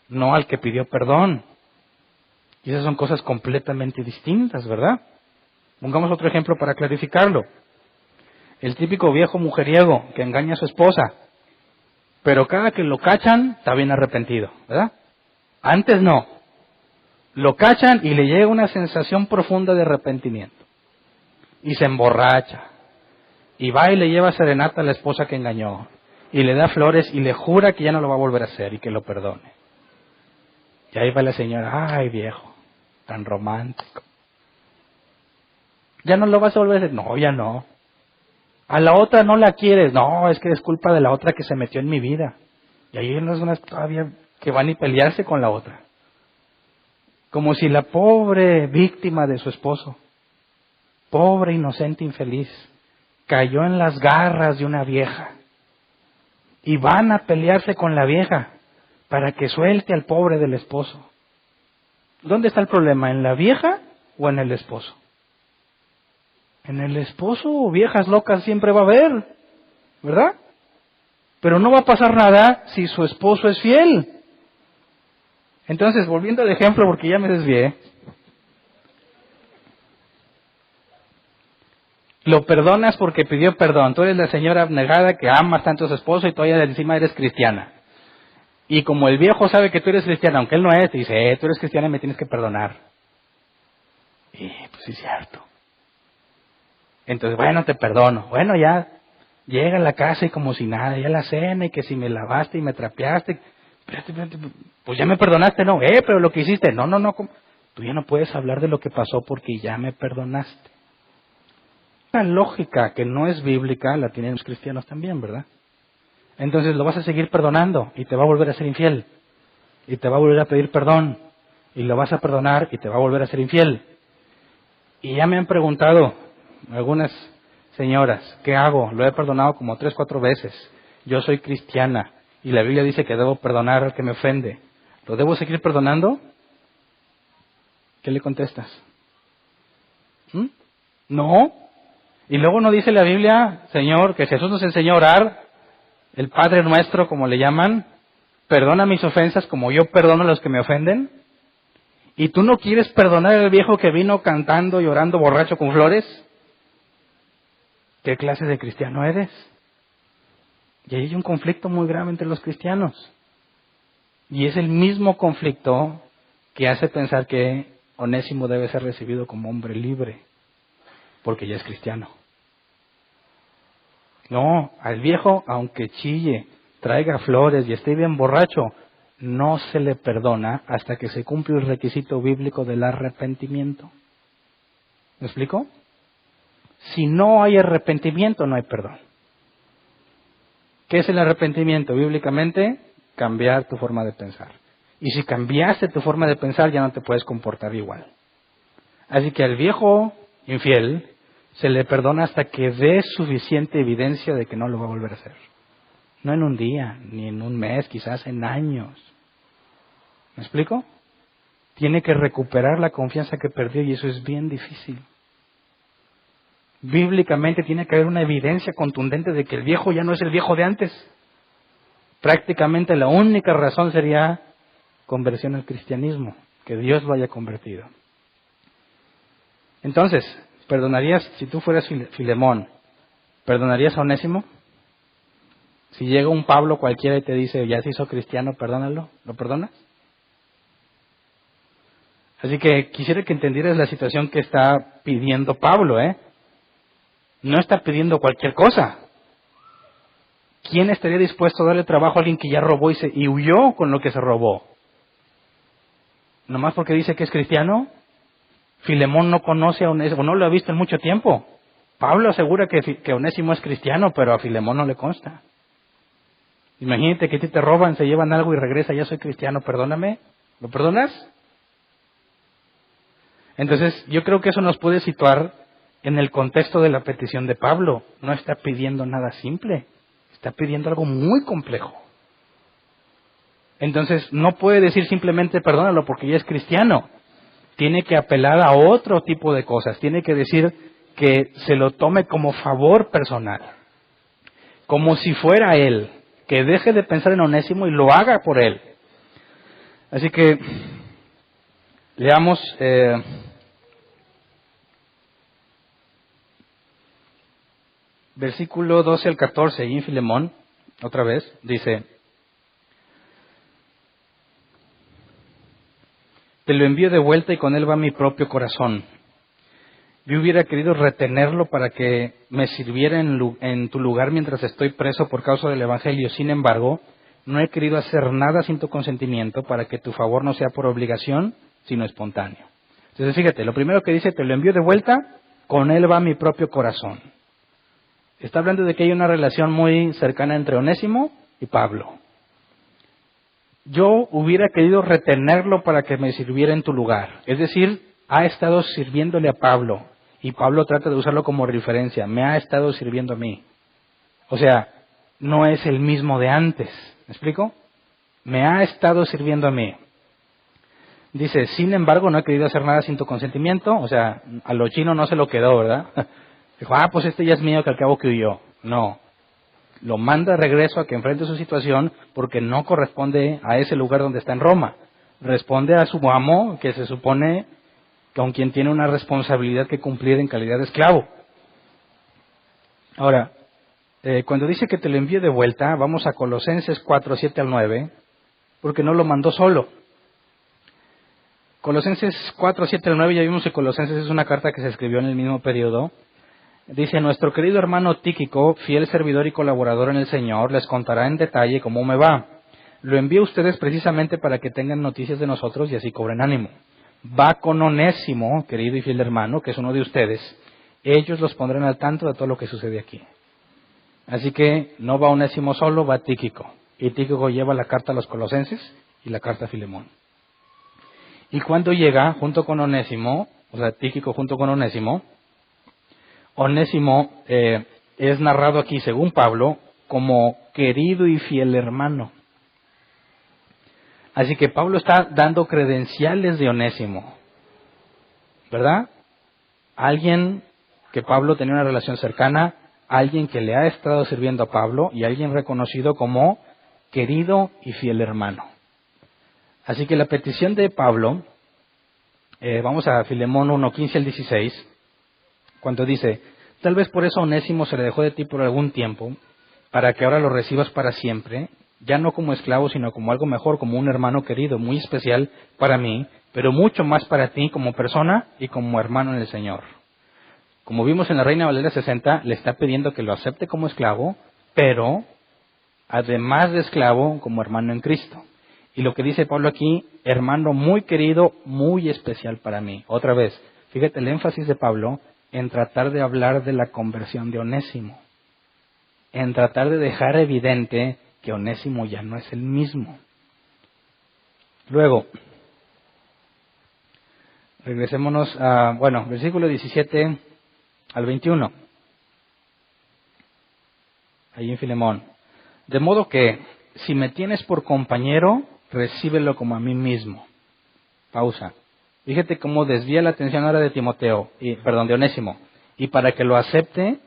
no al que pidió perdón. Y esas son cosas completamente distintas, ¿verdad? Pongamos otro ejemplo para clarificarlo. El típico viejo mujeriego que engaña a su esposa, pero cada que lo cachan está bien arrepentido, ¿verdad? Antes no. Lo cachan y le llega una sensación profunda de arrepentimiento. Y se emborracha. Y va y le lleva serenata a la esposa que engañó. Y le da flores y le jura que ya no lo va a volver a hacer y que lo perdone. Y ahí va la señora, ay viejo, tan romántico. ¿Ya no lo vas a volver a hacer? No, ya no. A la otra no la quieres. No, es que es culpa de la otra que se metió en mi vida. Y ahí hay unas todavía que van a pelearse con la otra. Como si la pobre víctima de su esposo, pobre inocente infeliz, cayó en las garras de una vieja. Y van a pelearse con la vieja para que suelte al pobre del esposo. ¿Dónde está el problema? ¿En la vieja o en el esposo? En el esposo, viejas locas siempre va a haber, ¿verdad? Pero no va a pasar nada si su esposo es fiel. Entonces, volviendo al ejemplo, porque ya me desvié, lo perdonas porque pidió perdón. Tú eres la señora abnegada que amas tanto a su esposo y todavía de encima eres cristiana. Y como el viejo sabe que tú eres cristiana, aunque él no es, te dice, tú eres cristiana y me tienes que perdonar. Y pues sí es cierto. Entonces, bueno, te perdono. Bueno, ya llega a la casa y como si nada, ya la cena y que si me lavaste y me trapeaste. Espérate, pues ya me perdonaste, no. Pero lo que hiciste, no. Tú ya no puedes hablar de lo que pasó porque ya me perdonaste. La lógica que no es bíblica la tienen los cristianos también, ¿verdad? Entonces lo vas a seguir perdonando y te va a volver a ser infiel. Y te va a volver a pedir perdón. Y lo vas a perdonar y te va a volver a ser infiel. Y ya me han preguntado algunas señoras, ¿qué hago? Lo he perdonado como 3, 4 veces. Yo soy cristiana y la Biblia dice que debo perdonar al que me ofende. ¿Lo debo seguir perdonando? ¿Qué le contestas? No. Y luego no dice la Biblia, Señor, que Jesús nos enseñó a orar, el Padre Nuestro, como le llaman, perdona mis ofensas como yo perdono a los que me ofenden. ¿Y tú no quieres perdonar al viejo que vino cantando y orando borracho con flores? ¿Qué clase de cristiano eres? Y ahí hay un conflicto muy grave entre los cristianos. Y es el mismo conflicto que hace pensar que Onésimo debe ser recibido como hombre libre, porque ya es cristiano. No, al viejo, aunque chille, traiga flores y esté bien borracho, no se le perdona hasta que se cumple el requisito bíblico del arrepentimiento. ¿Me explico? Si no hay arrepentimiento, no hay perdón. ¿Qué es el arrepentimiento? Bíblicamente, cambiar tu forma de pensar. Y si cambiaste tu forma de pensar, ya no te puedes comportar igual. Así que al viejo infiel se le perdona hasta que dé suficiente evidencia de que no lo va a volver a hacer. No en un día, ni en un mes, quizás en años. ¿Me explico? Tiene que recuperar la confianza que perdió y eso es bien difícil. Bíblicamente tiene que haber una evidencia contundente de que el viejo ya no es el viejo de antes. Prácticamente la única razón sería conversión al cristianismo, que Dios lo haya convertido. Entonces, ¿perdonarías, si tú fueras Filemón, perdonarías a Onésimo? Si llega un Pablo cualquiera y te dice, ya se hizo cristiano, perdónalo, ¿lo perdonas? Así que quisiera que entendieras la situación que está pidiendo Pablo, No está pidiendo cualquier cosa. ¿Quién estaría dispuesto a darle trabajo a alguien que ya robó y huyó con lo que se robó? ¿Nomás porque dice que es cristiano? Filemón no conoce a Onésimo, no lo ha visto en mucho tiempo. Pablo asegura que Onésimo es cristiano, pero a Filemón no le consta. Imagínate que a ti te roban, se llevan algo y regresa, ya soy cristiano, perdóname. ¿Lo perdonas? Entonces, yo creo que eso nos puede situar en el contexto de la petición de Pablo. No está pidiendo nada simple, está pidiendo algo muy complejo. Entonces, no puede decir simplemente perdónalo porque ya es cristiano. Tiene que apelar a otro tipo de cosas. Tiene que decir que se lo tome como favor personal. Como si fuera él. Que deje de pensar en Onésimo y lo haga por él. Así que, leamos versículo 12 al 14, y en Filemón, otra vez, dice: te lo envío de vuelta y con él va mi propio corazón. Yo hubiera querido retenerlo para que me sirviera en tu lugar mientras estoy preso por causa del Evangelio. Sin embargo, no he querido hacer nada sin tu consentimiento para que tu favor no sea por obligación, sino espontáneo. Entonces, fíjate, lo primero que dice, te lo envío de vuelta, con él va mi propio corazón. Está hablando de que hay una relación muy cercana entre Onésimo y Pablo. Yo hubiera querido retenerlo para que me sirviera en tu lugar. Es decir, ha estado sirviéndole a Pablo. Y Pablo trata de usarlo como referencia. Me ha estado sirviendo a mí. O sea, no es el mismo de antes. ¿Me explico? Me ha estado sirviendo a mí. Dice, sin embargo, no he querido hacer nada sin tu consentimiento. O sea, a lo chino no se lo quedó, ¿verdad? Dijo, pues este ya es mío, que al cabo que huyó. No. Lo manda de regreso a que enfrente su situación porque no corresponde a ese lugar donde está en Roma. Responde a su amo, que se supone con quien tiene una responsabilidad que cumplir en calidad de esclavo. Ahora, cuando dice que te lo envíe de vuelta, vamos a Colosenses 4, 7 al 9, porque no lo mandó solo. Colosenses 4, 7 al 9, ya vimos que Colosenses es una carta que se escribió en el mismo periodo. Dice, nuestro querido hermano Tíquico, fiel servidor y colaborador en el Señor, les contará en detalle cómo me va. Lo envío a ustedes precisamente para que tengan noticias de nosotros y así cobren ánimo. Va con Onésimo, querido y fiel hermano, que es uno de ustedes. Ellos los pondrán al tanto de todo lo que sucede aquí. Así que no va Onésimo solo, va Tíquico. Y Tíquico lleva la carta a los Colosenses y la carta a Filemón. Y cuando llega, junto con Onésimo, o sea, Tíquico junto con Onésimo es narrado aquí, según Pablo, como querido y fiel hermano. Así que Pablo está dando credenciales de Onésimo, ¿verdad? Alguien que Pablo tenía una relación cercana, alguien que le ha estado sirviendo a Pablo y alguien reconocido como querido y fiel hermano. Así que la petición de Pablo, vamos a Filemón 1, 15 al 16, cuando dice, tal vez por eso Onésimo se le dejó de ti por algún tiempo, para que ahora lo recibas para siempre, ya no como esclavo, sino como algo mejor, como un hermano querido, muy especial para mí, pero mucho más para ti como persona y como hermano en el Señor. Como vimos en la Reina Valera 60, le está pidiendo que lo acepte como esclavo, pero además de esclavo, como hermano en Cristo. Y lo que dice Pablo aquí, hermano muy querido, muy especial para mí. Otra vez, fíjate el énfasis de Pablo en tratar de hablar de la conversión de Onésimo, en tratar de dejar evidente que Onésimo ya no es el mismo. Luego, regresémonos a, versículo 17 al 21, ahí en Filemón. De modo que, si me tienes por compañero, recíbelo como a mí mismo. Pausa. Fíjate cómo desvía la atención ahora de de Onésimo. Y para que lo acepte,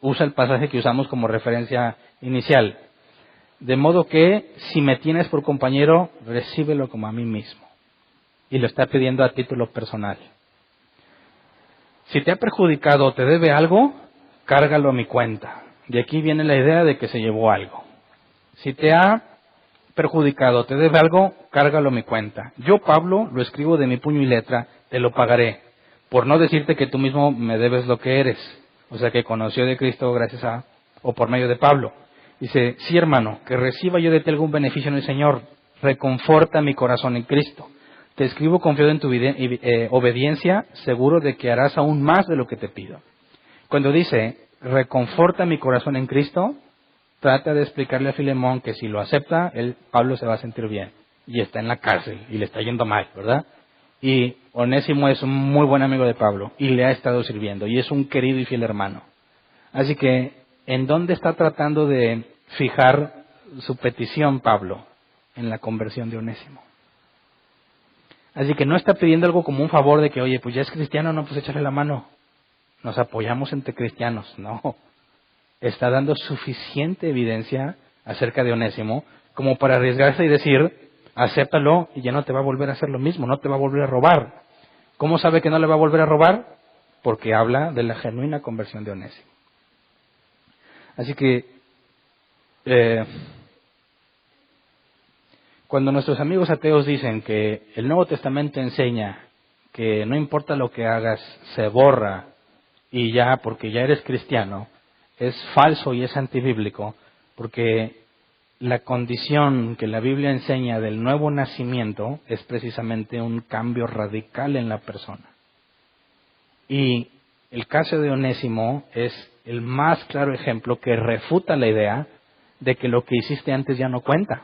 usa el pasaje que usamos como referencia inicial. De modo que, si me tienes por compañero, recíbelo como a mí mismo. Y lo está pidiendo a título personal. Si te ha perjudicado o te debe algo, cárgalo a mi cuenta. De aquí viene la idea de que se llevó algo. Si te ha perjudicado o te debe algo, cárgalo a mi cuenta. Yo, Pablo, lo escribo de mi puño y letra, te lo pagaré. Por no decirte que tú mismo me debes lo que eres. O sea, que conoció de Cristo gracias a, o por medio de Pablo. Dice, sí hermano, que reciba yo de ti algún beneficio en el Señor, reconforta mi corazón en Cristo. Te escribo confiado en tu obediencia, seguro de que harás aún más de lo que te pido. Cuando dice, reconforta mi corazón en Cristo, trata de explicarle a Filemón que si lo acepta, Pablo se va a sentir bien. Y está en la cárcel, y le está yendo mal, ¿verdad? Y Onésimo es un muy buen amigo de Pablo, y le ha estado sirviendo, y es un querido y fiel hermano. Así que, ¿en dónde está tratando de fijar su petición Pablo? En la conversión de Onésimo. Así que no está pidiendo algo como un favor de que, oye, pues ya es cristiano, no, pues échale la mano. Nos apoyamos entre cristianos. No. Está dando suficiente evidencia acerca de Onésimo como para arriesgarse y decir, acéptalo y ya no te va a volver a hacer lo mismo, no te va a volver a robar. ¿Cómo sabe que no le va a volver a robar? Porque habla de la genuina conversión de Onésimo. Así que, cuando nuestros amigos ateos dicen que el Nuevo Testamento enseña que no importa lo que hagas, se borra y ya, porque ya eres cristiano, es falso y es antibíblico, porque la condición que la Biblia enseña del nuevo nacimiento es precisamente un cambio radical en la persona. Y el caso de Onésimo es el más claro ejemplo que refuta la idea de que lo que hiciste antes ya no cuenta.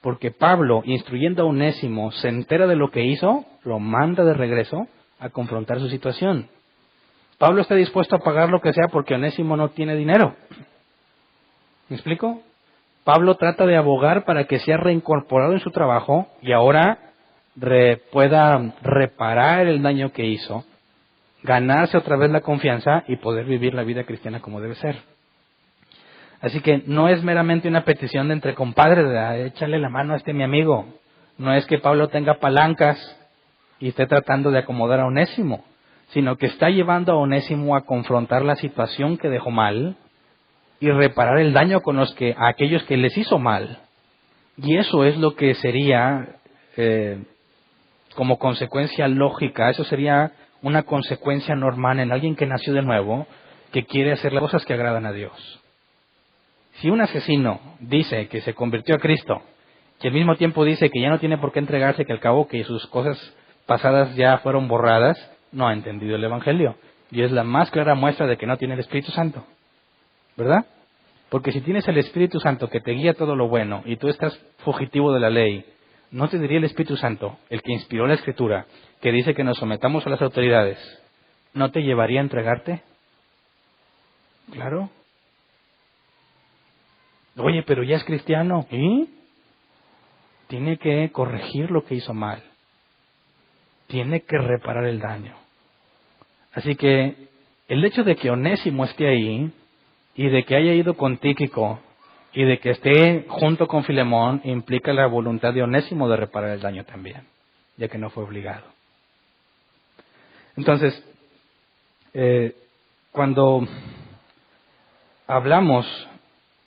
Porque Pablo, instruyendo a Onésimo, se entera de lo que hizo, lo manda de regreso a confrontar su situación. Pablo está dispuesto a pagar lo que sea porque Onésimo no tiene dinero. ¿Me explico? Pablo trata de abogar para que sea reincorporado en su trabajo y ahora pueda reparar el daño que hizo, ganarse otra vez la confianza y poder vivir la vida cristiana como debe ser. Así que no es meramente una petición de entre compadres, de échale la mano a mi amigo. No es que Pablo tenga palancas y esté tratando de acomodar a Onésimo, sino que está llevando a Onésimo a confrontar la situación que dejó mal y reparar el daño a aquellos que les hizo mal. Y eso es lo que sería, como consecuencia lógica, eso sería una consecuencia normal en alguien que nació de nuevo, que quiere hacer las cosas que agradan a Dios. Si un asesino dice que se convirtió a Cristo, que al mismo tiempo dice que ya no tiene por qué entregarse, que al cabo que sus cosas pasadas ya fueron borradas, no ha entendido el Evangelio. Y es la más clara muestra de que no tiene el Espíritu Santo. ¿Verdad? Porque si tienes el Espíritu Santo que te guía todo lo bueno y tú estás fugitivo de la ley, ¿no te diría el Espíritu Santo, el que inspiró la Escritura, que dice que nos sometamos a las autoridades, no te llevaría a entregarte? Claro. Oye, pero ya es cristiano. ¿Y? Tiene que corregir lo que hizo mal. Tiene que reparar el daño. Así que el hecho de que Onésimo esté ahí y de que haya ido con Tíquico y de que esté junto con Filemón implica la voluntad de Onésimo de reparar el daño también, ya que no fue obligado. Entonces, cuando hablamos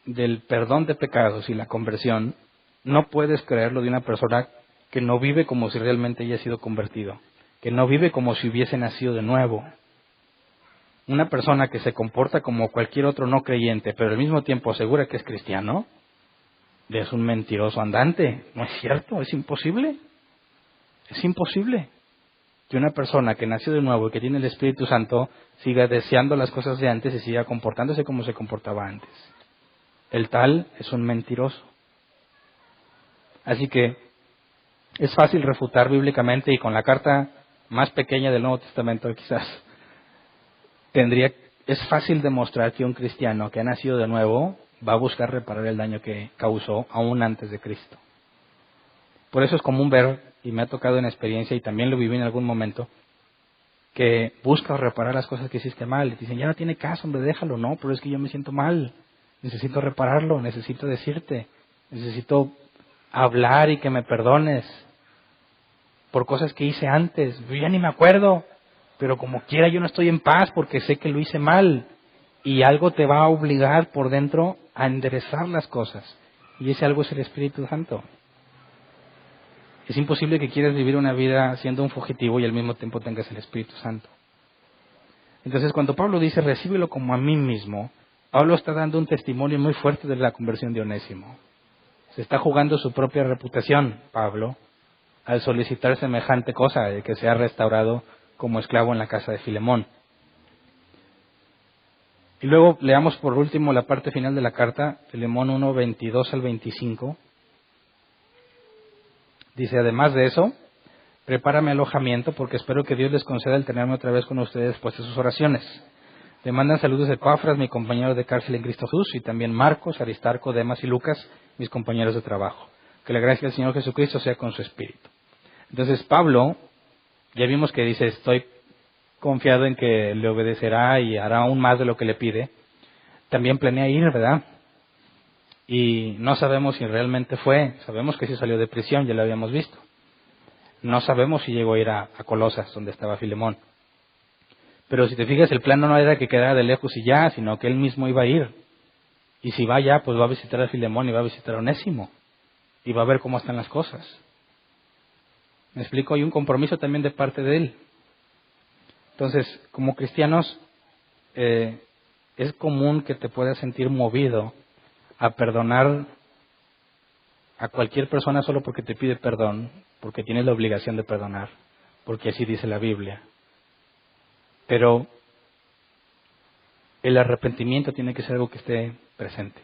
del perdón de pecados y la conversión, no puedes creerlo de una persona que no vive como si realmente haya sido convertido, que no vive como si hubiese nacido de nuevo. Una persona que se comporta como cualquier otro no creyente, pero al mismo tiempo asegura que es cristiano, es un mentiroso andante. ¿No es cierto? Es imposible. Es imposible que una persona que nació de nuevo y que tiene el Espíritu Santo siga deseando las cosas de antes y siga comportándose como se comportaba antes. El tal es un mentiroso. Así que es fácil refutar bíblicamente, y con la carta más pequeña del Nuevo Testamento quizás es fácil demostrar que un cristiano que ha nacido de nuevo va a buscar reparar el daño que causó aún antes de Cristo. Por eso es común ver, y me ha tocado en experiencia y también lo viví en algún momento, que buscas reparar las cosas que hiciste mal. Y te dicen, ya no tiene caso, hombre, déjalo. No, pero es que yo me siento mal. Necesito repararlo, necesito decirte, necesito hablar y que me perdones por cosas que hice antes. Yo ya ni me acuerdo, pero como quiera yo no estoy en paz porque sé que lo hice mal. Y algo te va a obligar por dentro a enderezar las cosas. Y ese algo es el Espíritu Santo. Es imposible que quieras vivir una vida siendo un fugitivo y al mismo tiempo tengas el Espíritu Santo. Entonces, cuando Pablo dice, recíbelo como a mí mismo, Pablo está dando un testimonio muy fuerte de la conversión de Onésimo. Se está jugando su propia reputación, Pablo, al solicitar semejante cosa, de que sea restaurado como esclavo en la casa de Filemón. Y luego leamos por último la parte final de la carta, Filemón 1, 22 al 25. Dice, además de eso, prepárame alojamiento, porque espero que Dios les conceda el tenerme otra vez con ustedes después de sus oraciones. Te mandan saludos de Epafras, mi compañero de cárcel en Cristo Jesús, y también Marcos, Aristarco, Demas y Lucas, mis compañeros de trabajo. Que la gracia del Señor Jesucristo sea con su espíritu. Entonces Pablo, ya vimos que dice, estoy confiado en que le obedecerá y hará aún más de lo que le pide. También planea ir, ¿verdad? Y no sabemos si realmente fue, sabemos que sí salió de prisión, ya lo habíamos visto. No sabemos si llegó a ir a Colosas, donde estaba Filemón. Pero si te fijas, el plan no era que quedara de lejos y ya, sino que él mismo iba a ir. Y si va ya, pues va a visitar a Filemón y va a visitar a Onésimo. Y va a ver cómo están las cosas. ¿Me explico? Hay un compromiso también de parte de él. Entonces, como cristianos, es común que te puedas sentir movido a perdonar a cualquier persona solo porque te pide perdón, porque tienes la obligación de perdonar, porque así dice la Biblia. Pero el arrepentimiento tiene que ser algo que esté presente.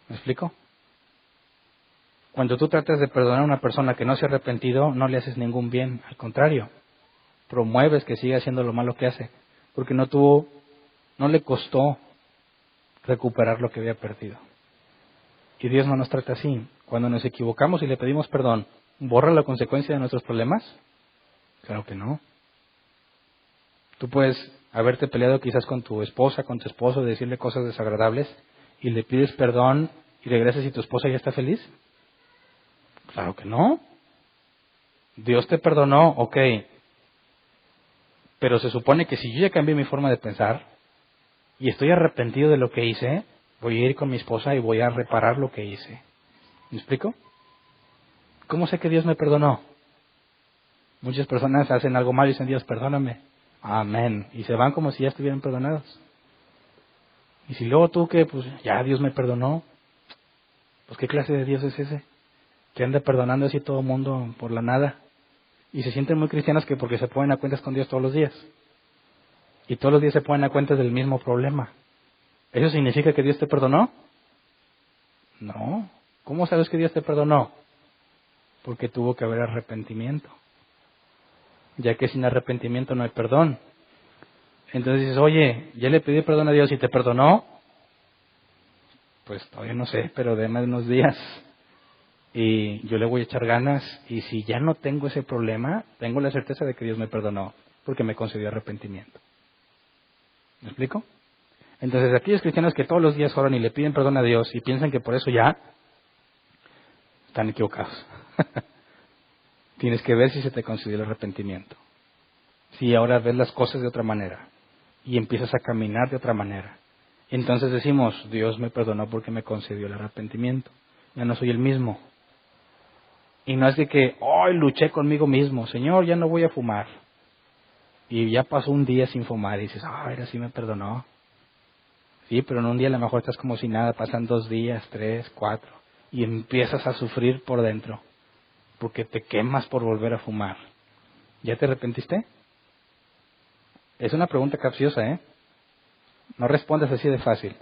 ¿Me explico? Cuando tú tratas de perdonar a una persona que no se ha arrepentido, no le haces ningún bien, al contrario, promueves que siga haciendo lo malo que hace, porque no le costó recuperar lo que había perdido. Y Dios no nos trata así. Cuando nos equivocamos y le pedimos perdón, ¿borra la consecuencia de nuestros problemas? Claro que no. Tú puedes haberte peleado quizás con tu esposa, con tu esposo, decirle cosas desagradables y le pides perdón y regresas y tu esposa ya está feliz. Claro que no. Dios te perdonó, ok. Pero se supone que si yo ya cambié mi forma de pensar y estoy arrepentido de lo que hice, voy a ir con mi esposa y voy a reparar lo que hice. ¿Me explico? ¿Cómo sé que Dios me perdonó? Muchas personas hacen algo mal y dicen, Dios, perdóname. Amén. Y se van como si ya estuvieran perdonados. Y si luego tú que, pues ya Dios me perdonó, pues ¿qué clase de Dios es ese? Que anda perdonando así todo el mundo por la nada. Y se sienten muy cristianos que porque se ponen a cuentas con Dios todos los días. Y todos los días se ponen a cuentas del mismo problema. ¿Eso significa que Dios te perdonó? No. ¿Cómo sabes que Dios te perdonó? Porque tuvo que haber arrepentimiento. Ya que sin arrepentimiento no hay perdón. Entonces dices, oye, ya le pedí perdón a Dios y te perdonó. Pues todavía no sé, pero déme unos días. Y yo le voy a echar ganas. Y si ya no tengo ese problema, tengo la certeza de que Dios me perdonó. Porque me concedió arrepentimiento. ¿Me explico? Entonces aquellos cristianos que todos los días oran y le piden perdón a Dios y piensan que por eso ya, están equivocados. Tienes que ver si se te concedió el arrepentimiento. Si ahora ves las cosas de otra manera y empiezas a caminar de otra manera. Entonces decimos, Dios me perdonó porque me concedió el arrepentimiento. Ya no soy el mismo. Y no es de que, hoy luché conmigo mismo, Señor, ya no voy a fumar. Y ya pasó un día sin fumar y dices, ahora sí me perdonó. Sí, pero en un día a lo mejor estás como si nada, pasan 2 días, 3, 4, y empiezas a sufrir por dentro, porque te quemas por volver a fumar. ¿Ya te arrepentiste? Es una pregunta capciosa, ¿eh? No respondas así de fácil.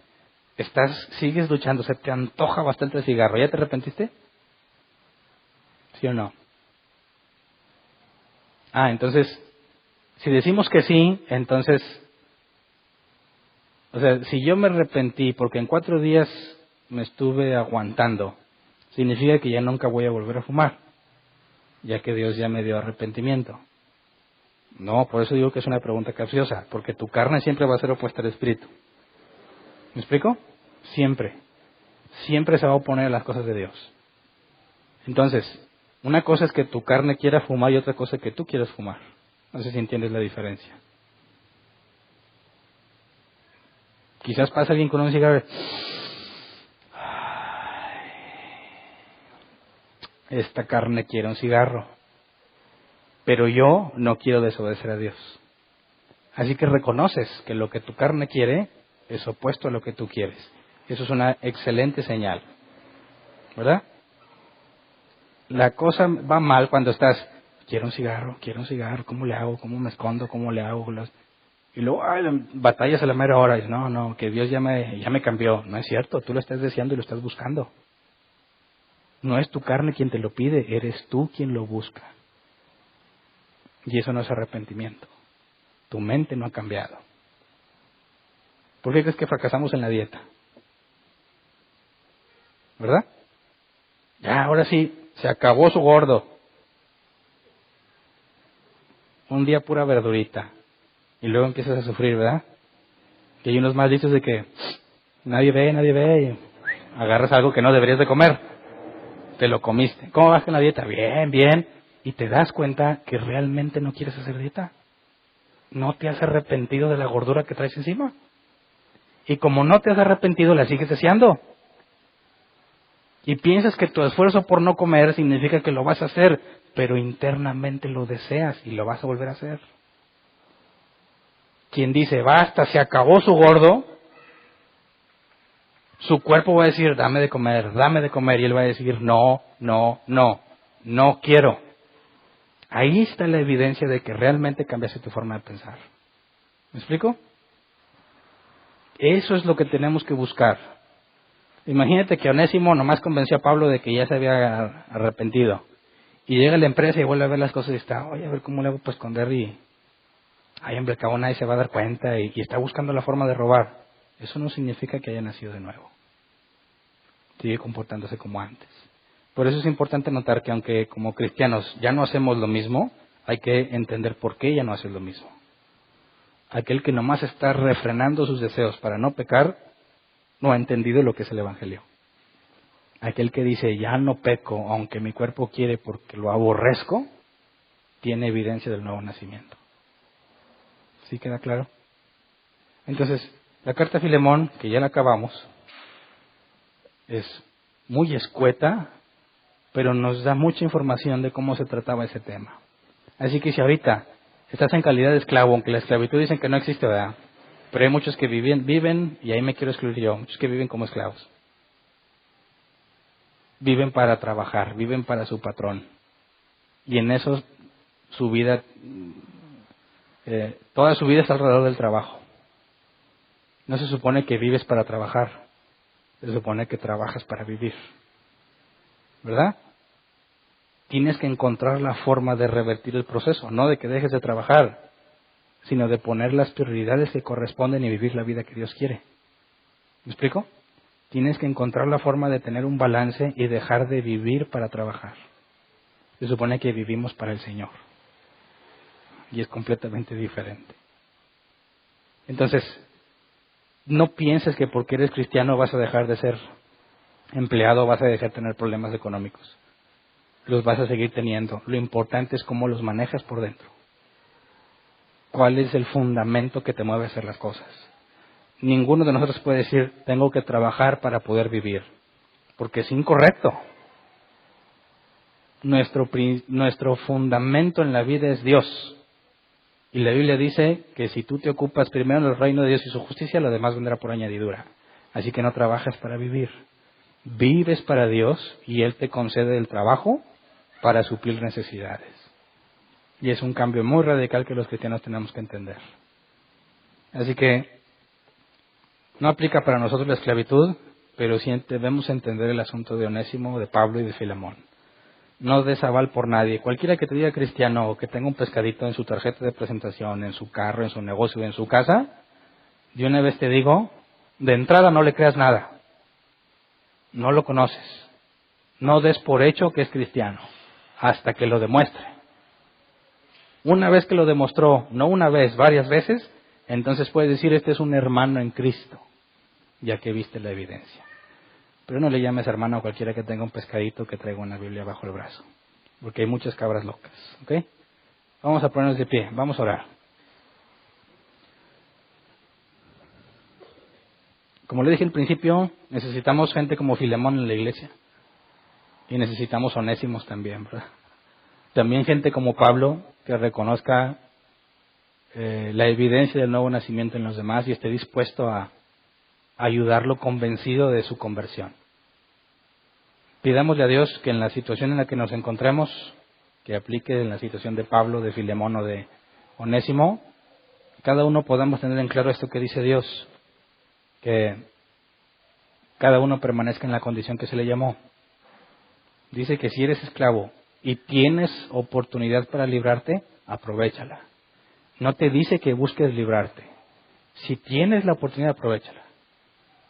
Sigues luchando, se te antoja bastante el cigarro. ¿Ya te arrepentiste? ¿Sí o no? Entonces, si decimos que sí, entonces, o sea, si yo me arrepentí porque en 4 días me estuve aguantando, significa que ya nunca voy a volver a fumar, ya que Dios ya me dio arrepentimiento. No, por eso digo que es una pregunta capciosa, porque tu carne siempre va a ser opuesta al espíritu. ¿Me explico? Siempre. Siempre se va a oponer a las cosas de Dios. Entonces, una cosa es que tu carne quiera fumar y otra cosa es que tú quieras fumar. No sé si entiendes la diferencia. Quizás pasa alguien con un cigarro. Esta carne quiere un cigarro. Pero yo no quiero desobedecer a Dios. Así que reconoces que lo que tu carne quiere es opuesto a lo que tú quieres. Eso es una excelente señal, ¿verdad? La cosa va mal cuando estás, quiero un cigarro, ¿cómo le hago? ¿Cómo me escondo? ¿Cómo le hago? Y luego, batallas a la mera hora. Y no, que Dios ya me cambió. No es cierto, tú lo estás deseando y lo estás buscando. No es tu carne quien te lo pide, eres tú quien lo busca. Y eso no es arrepentimiento. Tu mente no ha cambiado. ¿Por qué crees que fracasamos en la dieta? ¿Verdad? Ya, ahora sí, se acabó su gordo. Un día pura verdurita. Y luego empiezas a sufrir, ¿verdad? Y hay unos malditos de que nadie ve. Y agarras algo que no deberías de comer. Te lo comiste. ¿Cómo vas con la dieta? Bien. Y te das cuenta que realmente no quieres hacer dieta. No te has arrepentido de la gordura que traes encima. Y como no te has arrepentido, la sigues deseando. Y piensas que tu esfuerzo por no comer significa que lo vas a hacer, pero internamente lo deseas y lo vas a volver a hacer. Quien dice, basta, se acabó su gordo, su cuerpo va a decir, dame de comer, y él va a decir, no quiero. Ahí está la evidencia de que realmente cambiaste tu forma de pensar. ¿Me explico? Eso es lo que tenemos que buscar. Imagínate que Onésimo nomás convenció a Pablo de que ya se había arrepentido. Y llega a la empresa y vuelve a ver las cosas y está, oye, a ver cómo le hago para esconder y... ay, hombre, cabo nadie se va a dar cuenta y está buscando la forma de robar. Eso no significa que haya nacido de nuevo. Sigue comportándose como antes. Por eso es importante notar que aunque como cristianos ya no hacemos lo mismo, hay que entender por qué ya no haces lo mismo. Aquel que nomás está refrenando sus deseos para no pecar, no ha entendido lo que es el Evangelio. Aquel que dice, ya no peco, aunque mi cuerpo quiere porque lo aborrezco, tiene evidencia del nuevo nacimiento. ¿Sí queda claro? Entonces, la carta a Filemón, que ya la acabamos, es muy escueta, pero nos da mucha información de cómo se trataba ese tema. Así que si ahorita estás en calidad de esclavo, aunque la esclavitud dicen que no existe, ¿verdad? Pero hay muchos que viven, y ahí me quiero excluir yo, muchos que viven como esclavos. Viven para trabajar, viven para su patrón. Y en eso su vida, toda su vida está alrededor del trabajo. No se supone que vives para trabajar, se supone que trabajas para vivir. ¿Verdad? Tienes que encontrar la forma de revertir el proceso, no de que dejes de trabajar, sino de poner las prioridades que corresponden y vivir la vida que Dios quiere. ¿Me explico? Tienes que encontrar la forma de tener un balance y dejar de vivir para trabajar. Se supone que vivimos para el Señor. Y es completamente diferente. Entonces, no pienses que porque eres cristiano vas a dejar de ser empleado, vas a dejar de tener problemas económicos. Los vas a seguir teniendo. Lo importante es cómo los manejas por dentro. ¿Cuál es el fundamento que te mueve a hacer las cosas? Ninguno de nosotros puede decir, tengo que trabajar para poder vivir, porque es incorrecto. Nuestro fundamento en la vida es Dios. Y la Biblia dice que si tú te ocupas primero en el reino de Dios y su justicia, lo demás vendrá por añadidura. Así que no trabajas para vivir. Vives para Dios y Él te concede el trabajo para suplir necesidades. Y es un cambio muy radical que los cristianos tenemos que entender. Así que no aplica para nosotros la esclavitud, pero sí debemos entender el asunto de Onésimo, de Pablo y de Filemón. No des aval por nadie. Cualquiera que te diga cristiano o que tenga un pescadito en su tarjeta de presentación, en su carro, en su negocio, en su casa, de una vez te digo, de entrada no le creas nada. No lo conoces. No des por hecho que es cristiano hasta que lo demuestre. Una vez que lo demostró, no una vez, varias veces, entonces puedes decir, este es un hermano en Cristo, ya que viste la evidencia. Pero no le llames hermano a cualquiera que tenga un pescadito que traiga una Biblia bajo el brazo, porque hay muchas cabras locas. ¿Ok? Vamos a ponernos de pie, vamos a orar. Como le dije al principio, necesitamos gente como Filemón en la iglesia. Y necesitamos onésimos también, ¿verdad? También gente como Pablo, que reconozca la evidencia del nuevo nacimiento en los demás y esté dispuesto a ayudarlo convencido de su conversión. Pidámosle a Dios que en la situación en la que nos encontremos, que aplique en la situación de Pablo, de Filemón o de Onésimo, cada uno podamos tener en claro esto que dice Dios, que cada uno permanezca en la condición que se le llamó. Dice que si eres esclavo y tienes oportunidad para librarte, aprovéchala. No te dice que busques librarte. Si tienes la oportunidad, aprovéchala.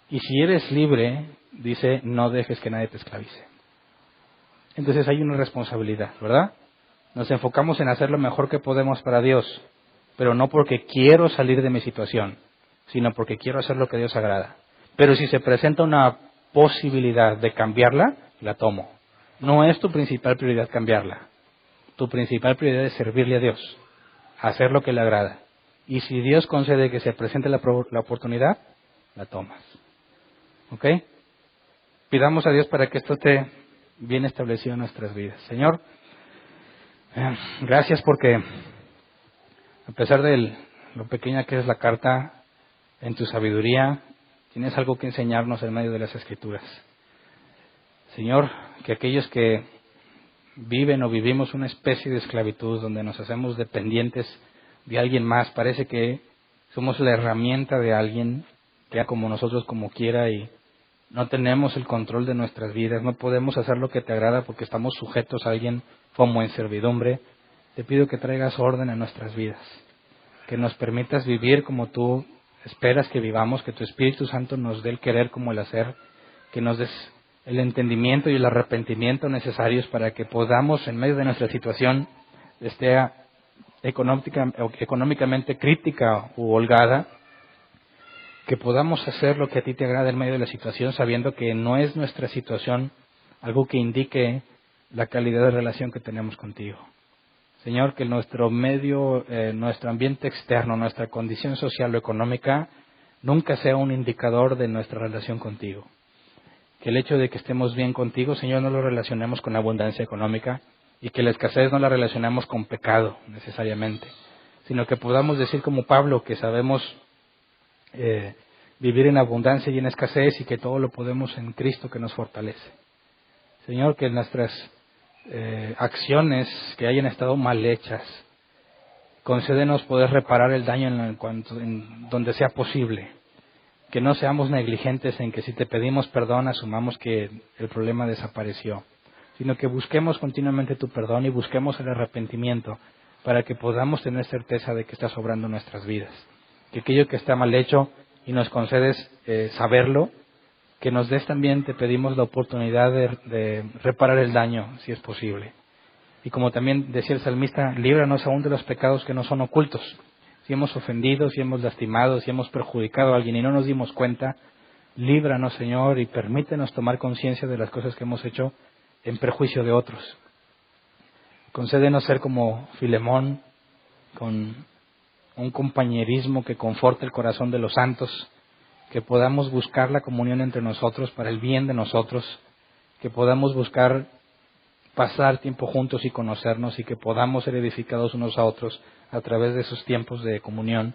Y si eres libre, dice, no dejes que nadie te esclavice. Entonces hay una responsabilidad, ¿verdad? Nos enfocamos en hacer lo mejor que podemos para Dios, pero no porque quiero salir de mi situación, sino porque quiero hacer lo que a Dios agrada. Pero si se presenta una posibilidad de cambiarla, la tomo. No es tu principal prioridad cambiarla. Tu principal prioridad es servirle a Dios, hacer lo que le agrada. Y si Dios concede que se presente la oportunidad, la tomas. ¿Ok? Pidamos a Dios para que esto esté bien establecido en nuestras vidas. Señor, gracias porque a pesar de lo pequeña que es la carta, en tu sabiduría tienes algo que enseñarnos en medio de las Escrituras. Señor, que aquellos que viven o vivimos una especie de esclavitud donde nos hacemos dependientes de alguien más, parece que somos la herramienta de alguien que haga como nosotros como quiera y no tenemos el control de nuestras vidas, no podemos hacer lo que te agrada porque estamos sujetos a alguien como en servidumbre. Te pido que traigas orden a nuestras vidas, que nos permitas vivir como tú esperas que vivamos, que tu Espíritu Santo nos dé el querer como el hacer, que nos des el entendimiento y el arrepentimiento necesarios para que podamos, en medio de nuestra situación, esté económicamente crítica u holgada, que podamos hacer lo que a ti te agrada en medio de la situación, sabiendo que no es nuestra situación algo que indique la calidad de relación que tenemos contigo. Señor, que nuestro medio, nuestro ambiente externo, nuestra condición social o económica, nunca sea un indicador de nuestra relación contigo. Que el hecho de que estemos bien contigo, Señor, no lo relacionemos con abundancia económica y que la escasez no la relacionemos con pecado necesariamente, sino que podamos decir como Pablo que sabemos vivir en abundancia y en escasez y que todo lo podemos en Cristo que nos fortalece. Señor, que nuestras acciones que hayan estado mal hechas, concédenos poder reparar el daño en donde sea posible. Que no seamos negligentes en que si te pedimos perdón asumamos que el problema desapareció, sino que busquemos continuamente tu perdón y busquemos el arrepentimiento para que podamos tener certeza de que estás obrando en nuestras vidas. Que aquello que está mal hecho y nos concedes saberlo, que nos des también, te pedimos la oportunidad de reparar el daño si es posible. Y como también decía el salmista, líbranos aún de los pecados que no son ocultos. Si hemos ofendido, si hemos lastimado, si hemos perjudicado a alguien y no nos dimos cuenta, líbranos, Señor, y permítenos tomar conciencia de las cosas que hemos hecho en perjuicio de otros. Concédenos ser como Filemón, con un compañerismo que conforte el corazón de los santos, que podamos buscar la comunión entre nosotros para el bien de nosotros, que podamos buscar pasar tiempo juntos y conocernos y que podamos ser edificados unos a otros a través de esos tiempos de comunión.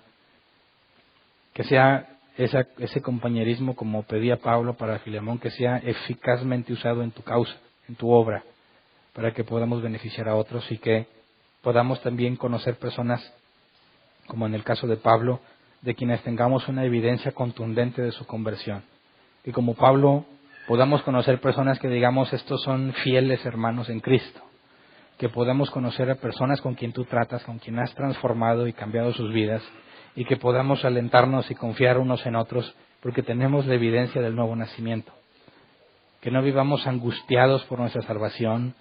Que sea ese compañerismo, como pedía Pablo para Filemón, que sea eficazmente usado en tu causa, en tu obra, para que podamos beneficiar a otros y que podamos también conocer personas, como en el caso de Pablo, de quienes tengamos una evidencia contundente de su conversión. Y como Pablo, podamos conocer personas que digamos, estos son fieles hermanos en Cristo. Que podamos conocer a personas con quien tú tratas, con quien has transformado y cambiado sus vidas, y que podamos alentarnos y confiar unos en otros, porque tenemos la evidencia del nuevo nacimiento. Que no vivamos angustiados por nuestra salvación,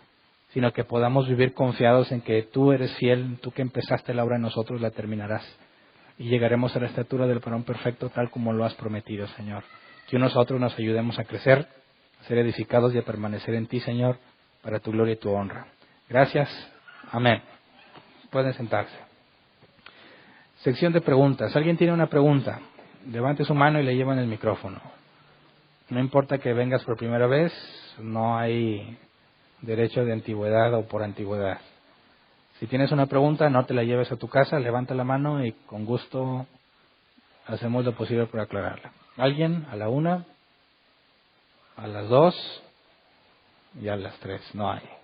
sino que podamos vivir confiados en que tú eres fiel, tú que empezaste la obra en nosotros la terminarás. Y llegaremos a la estatura del varón perfecto tal como lo has prometido, Señor. Que unos a otros nos ayudemos a crecer, a ser edificados y a permanecer en ti, Señor, para tu gloria y tu honra. Gracias. Amén. Pueden sentarse. Sección de preguntas. ¿Alguien tiene una pregunta? Levante su mano y le llevan el micrófono. No importa que vengas por primera vez, no hay derecho de antigüedad o por antigüedad. Si tienes una pregunta, no te la lleves a tu casa, levanta la mano y con gusto hacemos lo posible por aclararla. ¿Alguien? ¿A la 1? ¿A las 2? Y a las 3. No hay.